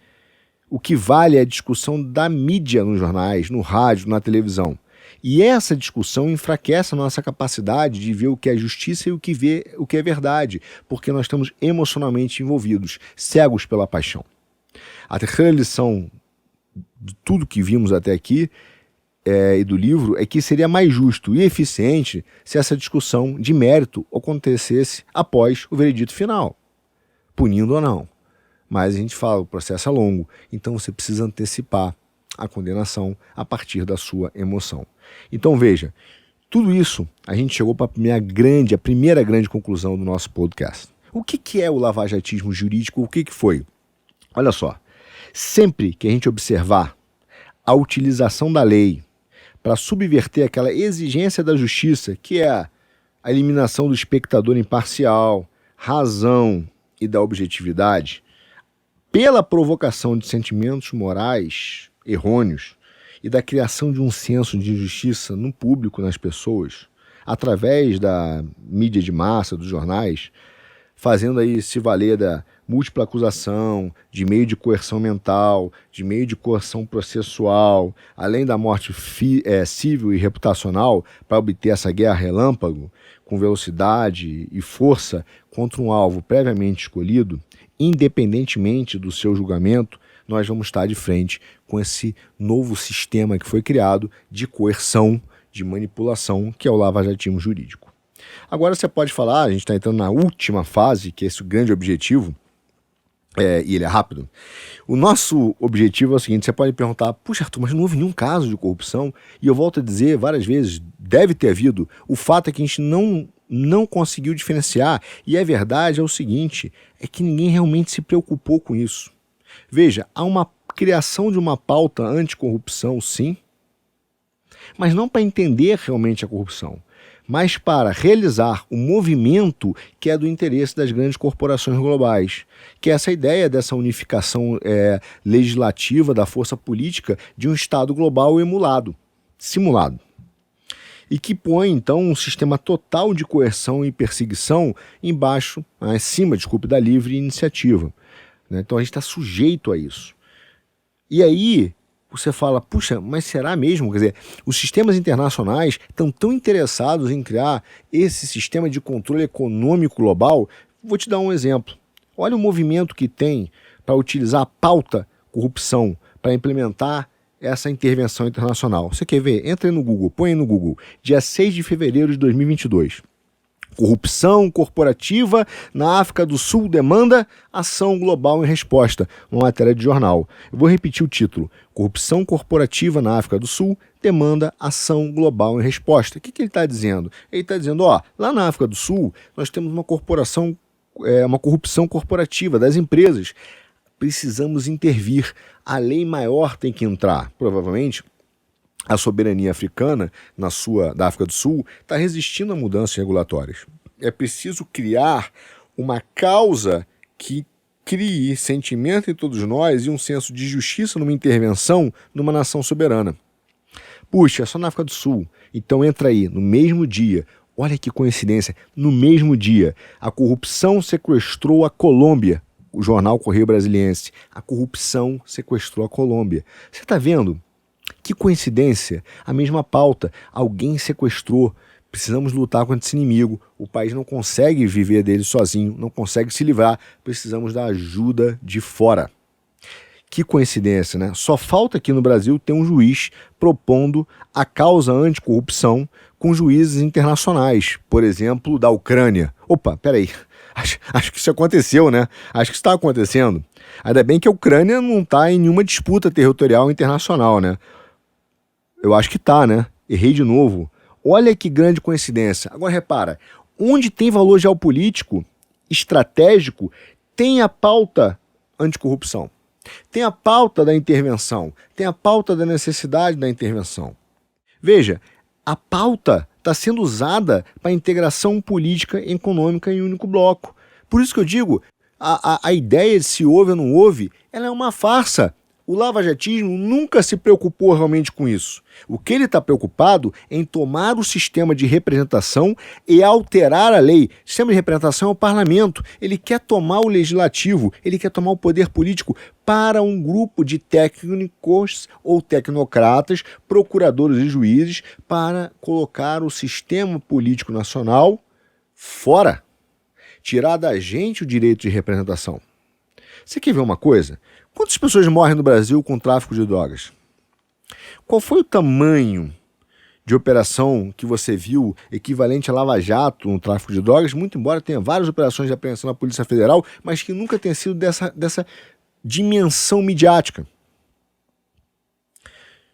S1: O que vale é a discussão da mídia nos jornais, no rádio, na televisão. E essa discussão enfraquece a nossa capacidade de ver o que é justiça e o que é verdade, porque nós estamos emocionalmente envolvidos, cegos pela paixão. A terceira lição de tudo que vimos até aqui e do livro é que seria mais justo e eficiente se essa discussão de mérito acontecesse após o veredito final, punindo ou não. Mas a gente fala, o processo é longo, então você precisa antecipar a condenação a partir da sua emoção. Então veja, tudo isso a gente chegou para a primeira grande conclusão do nosso podcast. O que é o lavajatismo jurídico? O que foi? Olha só, sempre que a gente observar a utilização da lei para subverter aquela exigência da justiça, que é a eliminação do espectador imparcial, razão e da objetividade, pela provocação de sentimentos morais errôneos e da criação de um senso de injustiça no público, nas pessoas, através da mídia de massa, dos jornais, fazendo aí se valer da múltipla acusação, de meio de coerção mental, de meio de coerção processual, além da morte civil e reputacional, para obter essa guerra relâmpago, com velocidade e força contra um alvo previamente escolhido, independentemente do seu julgamento, nós vamos estar de frente com esse novo sistema que foi criado de coerção, de manipulação, que é o lavajatismo jurídico. Agora você pode falar, a gente está entrando na última fase, que é esse grande objetivo, e ele é rápido. O nosso objetivo é o seguinte: você pode perguntar, puxa, Arthur, mas não houve nenhum caso de corrupção? E eu volto a dizer várias vezes, deve ter havido. O fato é que a gente não conseguiu diferenciar, e a verdade é o seguinte, é que ninguém realmente se preocupou com isso. Veja, há uma criação de uma pauta anticorrupção, sim, mas não para entender realmente a corrupção, mas para realizar o movimento que é do interesse das grandes corporações globais, que é essa ideia dessa unificação legislativa da força política de um Estado global emulado, simulado, e que põe, então, um sistema total de coerção e perseguição acima da livre iniciativa. Então a gente está sujeito a isso. E aí você fala, puxa, mas será mesmo? Quer dizer, os sistemas internacionais estão tão interessados em criar esse sistema de controle econômico global. Vou te dar um exemplo. Olha o movimento que tem para utilizar a pauta corrupção para implementar essa intervenção internacional. Você quer ver? Entra aí no Google, põe aí no Google, dia 6 de fevereiro de 2022. Corrupção corporativa na África do Sul demanda ação global em resposta. Uma matéria de jornal. Eu vou repetir o título. Corrupção corporativa na África do Sul demanda ação global em resposta. O que ele está dizendo? Ele está dizendo, lá na África do Sul nós temos uma corrupção corporativa das empresas. Precisamos intervir. A lei maior tem que entrar. Provavelmente a soberania africana, da África do Sul, está resistindo a mudanças regulatórias. É preciso criar uma causa que crie sentimento em todos nós e um senso de justiça numa intervenção numa nação soberana. Puxa, é só na África do Sul. Então entra aí, no mesmo dia. Olha que coincidência, no mesmo dia, a corrupção sequestrou a Colômbia. O jornal Correio Brasiliense. A corrupção sequestrou a Colômbia. Você está vendo? Que coincidência, a mesma pauta, alguém sequestrou, precisamos lutar contra esse inimigo, o país não consegue viver dele sozinho, não consegue se livrar, precisamos da ajuda de fora. Que coincidência, né? Só falta aqui no Brasil ter um juiz propondo a causa anticorrupção com juízes internacionais, por exemplo, da Ucrânia. Opa, peraí, acho que isso aconteceu, né? Acho que isso está acontecendo. Ainda bem que a Ucrânia não está em nenhuma disputa territorial internacional, né? Eu acho que está, né? Errei de novo. Olha que grande coincidência. Agora repara, onde tem valor geopolítico, estratégico, tem a pauta anticorrupção. Tem a pauta da intervenção. Tem a pauta da necessidade da intervenção. Veja, a pauta está sendo usada para a integração política e econômica em um único bloco. Por isso que eu digo, a ideia de se houve ou não houve, ela é uma farsa. O lavajatismo nunca se preocupou realmente com isso. O que ele está preocupado é em tomar o sistema de representação e alterar a lei. O sistema de representação é o parlamento. Ele quer tomar o legislativo, ele quer tomar o poder político para um grupo de técnicos ou tecnocratas, procuradores e juízes, para colocar o sistema político nacional fora. Tirar da gente o direito de representação. Você quer ver uma coisa? Quantas pessoas morrem no Brasil com tráfico de drogas? Qual foi o tamanho de operação que você viu equivalente a Lava Jato no tráfico de drogas? Muito embora tenha várias operações de apreensão na Polícia Federal, mas que nunca tenha sido dessa dimensão midiática.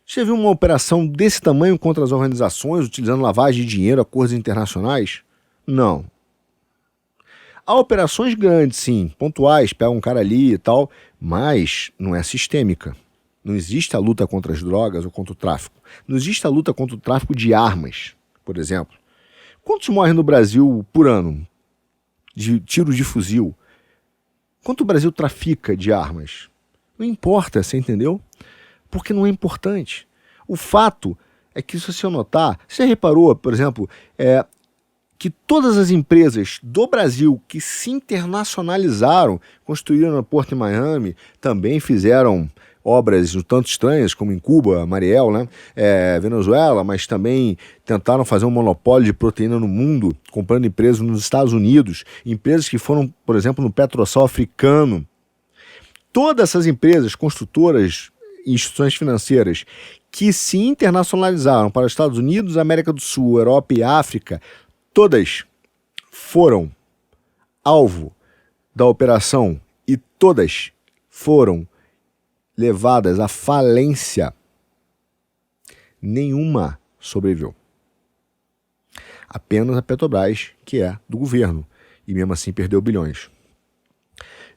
S1: Você viu uma operação desse tamanho contra as organizações, utilizando lavagem de dinheiro, acordos internacionais? Não. Há operações grandes, sim, pontuais, pega um cara ali e tal, mas não é sistêmica. Não existe a luta contra as drogas ou contra o tráfico. Não existe a luta contra o tráfico de armas, por exemplo. Quantos morrem no Brasil por ano de tiros de fuzil? Quanto o Brasil trafica de armas? Não importa, você entendeu? Porque não é importante. O fato é que, se você notar, você reparou, por exemplo, que todas as empresas do Brasil que se internacionalizaram, construíram um aeroporto em Miami, também fizeram obras um tanto estranhas, como em Cuba, Mariel, né? Venezuela, mas também tentaram fazer um monopólio de proteína no mundo, comprando empresas nos Estados Unidos, empresas que foram, por exemplo, no petrosal africano. Todas essas empresas, construtoras e instituições financeiras que se internacionalizaram para os Estados Unidos, América do Sul, Europa e África, todas foram alvo da operação e todas foram levadas à falência. Nenhuma sobreviveu. Apenas a Petrobras, que é do governo, e mesmo assim perdeu bilhões.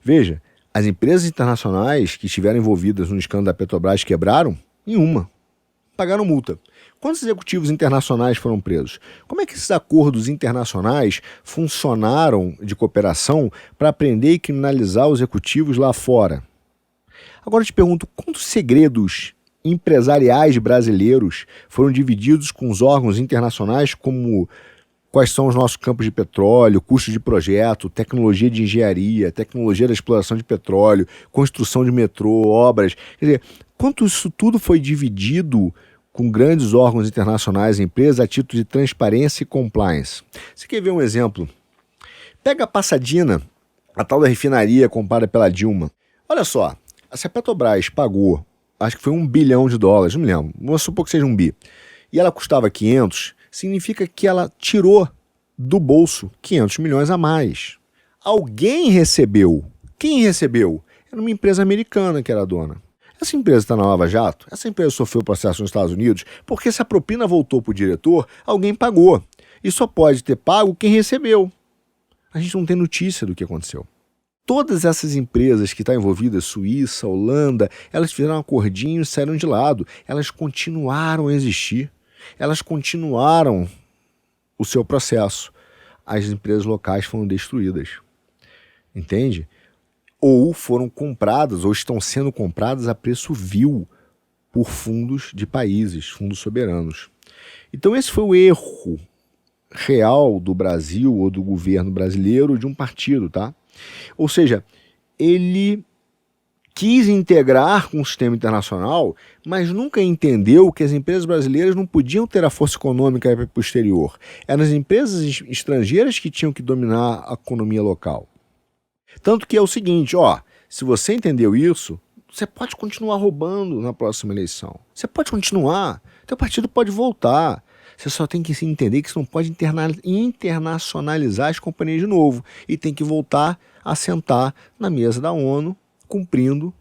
S1: Veja, as empresas internacionais que estiveram envolvidas no escândalo da Petrobras quebraram? Nenhuma. Pagaram multa. Quantos executivos internacionais foram presos? Como é que esses acordos internacionais funcionaram de cooperação para prender e criminalizar os executivos lá fora? Agora eu te pergunto, quantos segredos empresariais brasileiros foram divididos com os órgãos internacionais, como quais são os nossos campos de petróleo, custo de projeto, tecnologia de engenharia, tecnologia da exploração de petróleo, construção de metrô, obras. Quer dizer, Quanto isso tudo foi dividido com grandes órgãos internacionais e empresas a título de transparência e compliance. Você quer ver um exemplo? Pega a Passadina, a tal da refinaria comprada pela Dilma. Olha só, se a Petrobras pagou, acho que foi $1 bilhão, não me lembro, vamos supor que seja 1 bi, e ela custava 500, significa que ela tirou do bolso 500 milhões a mais. Alguém recebeu. Quem recebeu? Era uma empresa americana que era a dona. Essa empresa está na Lava Jato? Essa empresa sofreu processo nos Estados Unidos? Porque se a propina voltou para o diretor, alguém pagou. E só pode ter pago quem recebeu. A gente não tem notícia do que aconteceu. Todas essas empresas que estão envolvidas, Suíça, Holanda, elas fizeram um acordinho e saíram de lado. Elas continuaram a existir. Elas continuaram o seu processo. As empresas locais foram destruídas. Entende? Ou foram compradas, ou estão sendo compradas a preço vil por fundos de países, fundos soberanos. Então esse foi o erro real do Brasil ou do governo brasileiro de um partido, tá? Ou seja, ele quis integrar com o sistema internacional, mas nunca entendeu que as empresas brasileiras não podiam ter a força econômica para o exterior. Eram as empresas estrangeiras que tinham que dominar a economia local. Tanto que é o seguinte, se você entendeu isso, você pode continuar roubando na próxima eleição. Você pode continuar, teu partido pode voltar. Você só tem que se entender que você não pode internacionalizar as companhias de novo e tem que voltar a sentar na mesa da ONU, cumprindo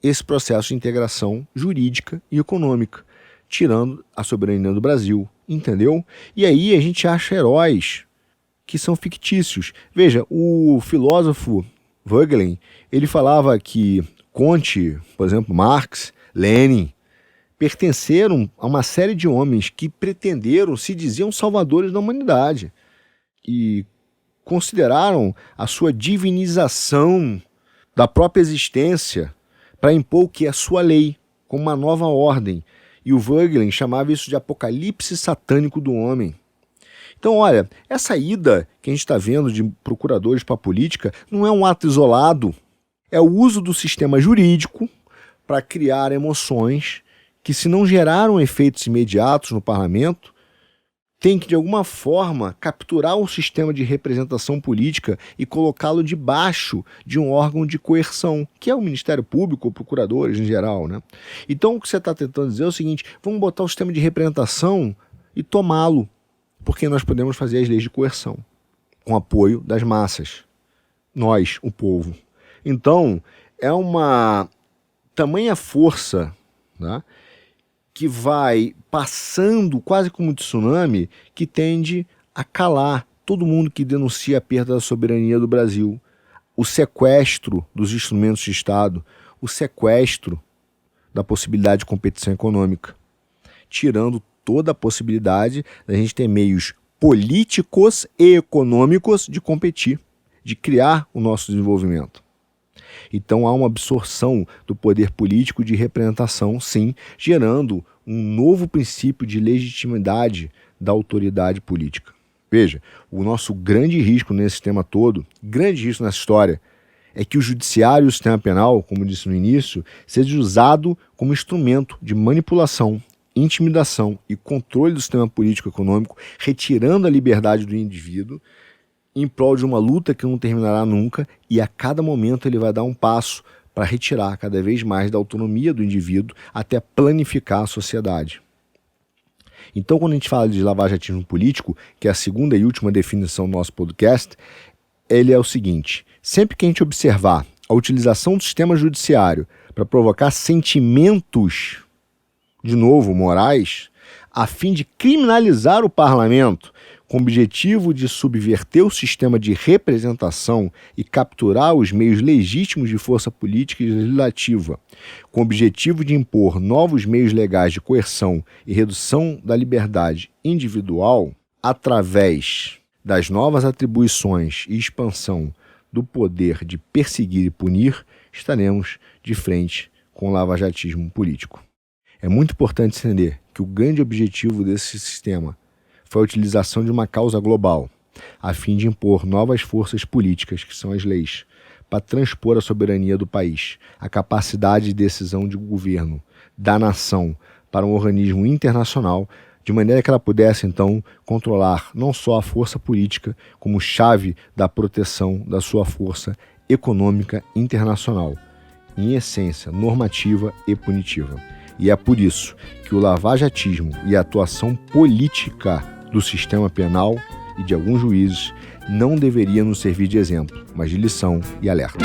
S1: esse processo de integração jurídica e econômica, tirando a soberania do Brasil, entendeu? E aí a gente acha heróis que são fictícios. Veja, o filósofo Voegelin, ele falava que Comte, por exemplo, Marx, Lenin, pertenceram a uma série de homens que pretenderam, se diziam salvadores da humanidade e consideraram a sua divinização da própria existência para impor o que é a sua lei, como uma nova ordem. E o Voegelin chamava isso de apocalipse satânico do homem. Então, olha, essa ida que a gente está vendo de procuradores para a política não é um ato isolado, é o uso do sistema jurídico para criar emoções que, se não geraram efeitos imediatos no parlamento, tem que, de alguma forma, capturar o sistema de representação política e colocá-lo debaixo de um órgão de coerção, que é o Ministério Público ou procuradores em geral, né? Então, o que você está tentando dizer é o seguinte: vamos botar o sistema de representação e tomá-lo, porque nós podemos fazer as leis de coerção, com apoio das massas, nós, o povo. Então, é uma tamanha força, né, que vai passando quase como um tsunami, que tende a calar todo mundo que denuncia a perda da soberania do Brasil, o sequestro dos instrumentos de Estado, o sequestro da possibilidade de competição econômica, tirando toda a possibilidade da gente ter meios políticos e econômicos de competir, de criar o nosso desenvolvimento. Então há uma absorção do poder político de representação, sim, gerando um novo princípio de legitimidade da autoridade política. Veja, o nosso grande risco nesse sistema todo, grande risco nessa história, é que o judiciário e o sistema penal, como disse no início, seja usado como instrumento de manipulação, intimidação e controle do sistema político-econômico, retirando a liberdade do indivíduo em prol de uma luta que não terminará nunca, e a cada momento ele vai dar um passo para retirar cada vez mais da autonomia do indivíduo até planificar a sociedade. Então, quando a gente fala de lavajatismo político, que é a segunda e última definição do nosso podcast, ele é o seguinte: sempre que a gente observar a utilização do sistema judiciário para provocar sentimentos, de novo, morais, a fim de criminalizar o parlamento, com o objetivo de subverter o sistema de representação e capturar os meios legítimos de força política e legislativa, com o objetivo de impor novos meios legais de coerção e redução da liberdade individual, através das novas atribuições e expansão do poder de perseguir e punir, estaremos de frente com o lavajatismo político. É muito importante entender que o grande objetivo desse sistema foi a utilização de uma causa global, a fim de impor novas forças políticas, que são as leis, para transpor a soberania do país, a capacidade de decisão de governo, da nação para um organismo internacional, de maneira que ela pudesse, então, controlar não só a força política, como chave da proteção da sua força econômica internacional, em essência normativa e punitiva. E é por isso que o lavajatismo e a atuação política do sistema penal e de alguns juízes não deveriam nos servir de exemplo, mas de lição e alerta.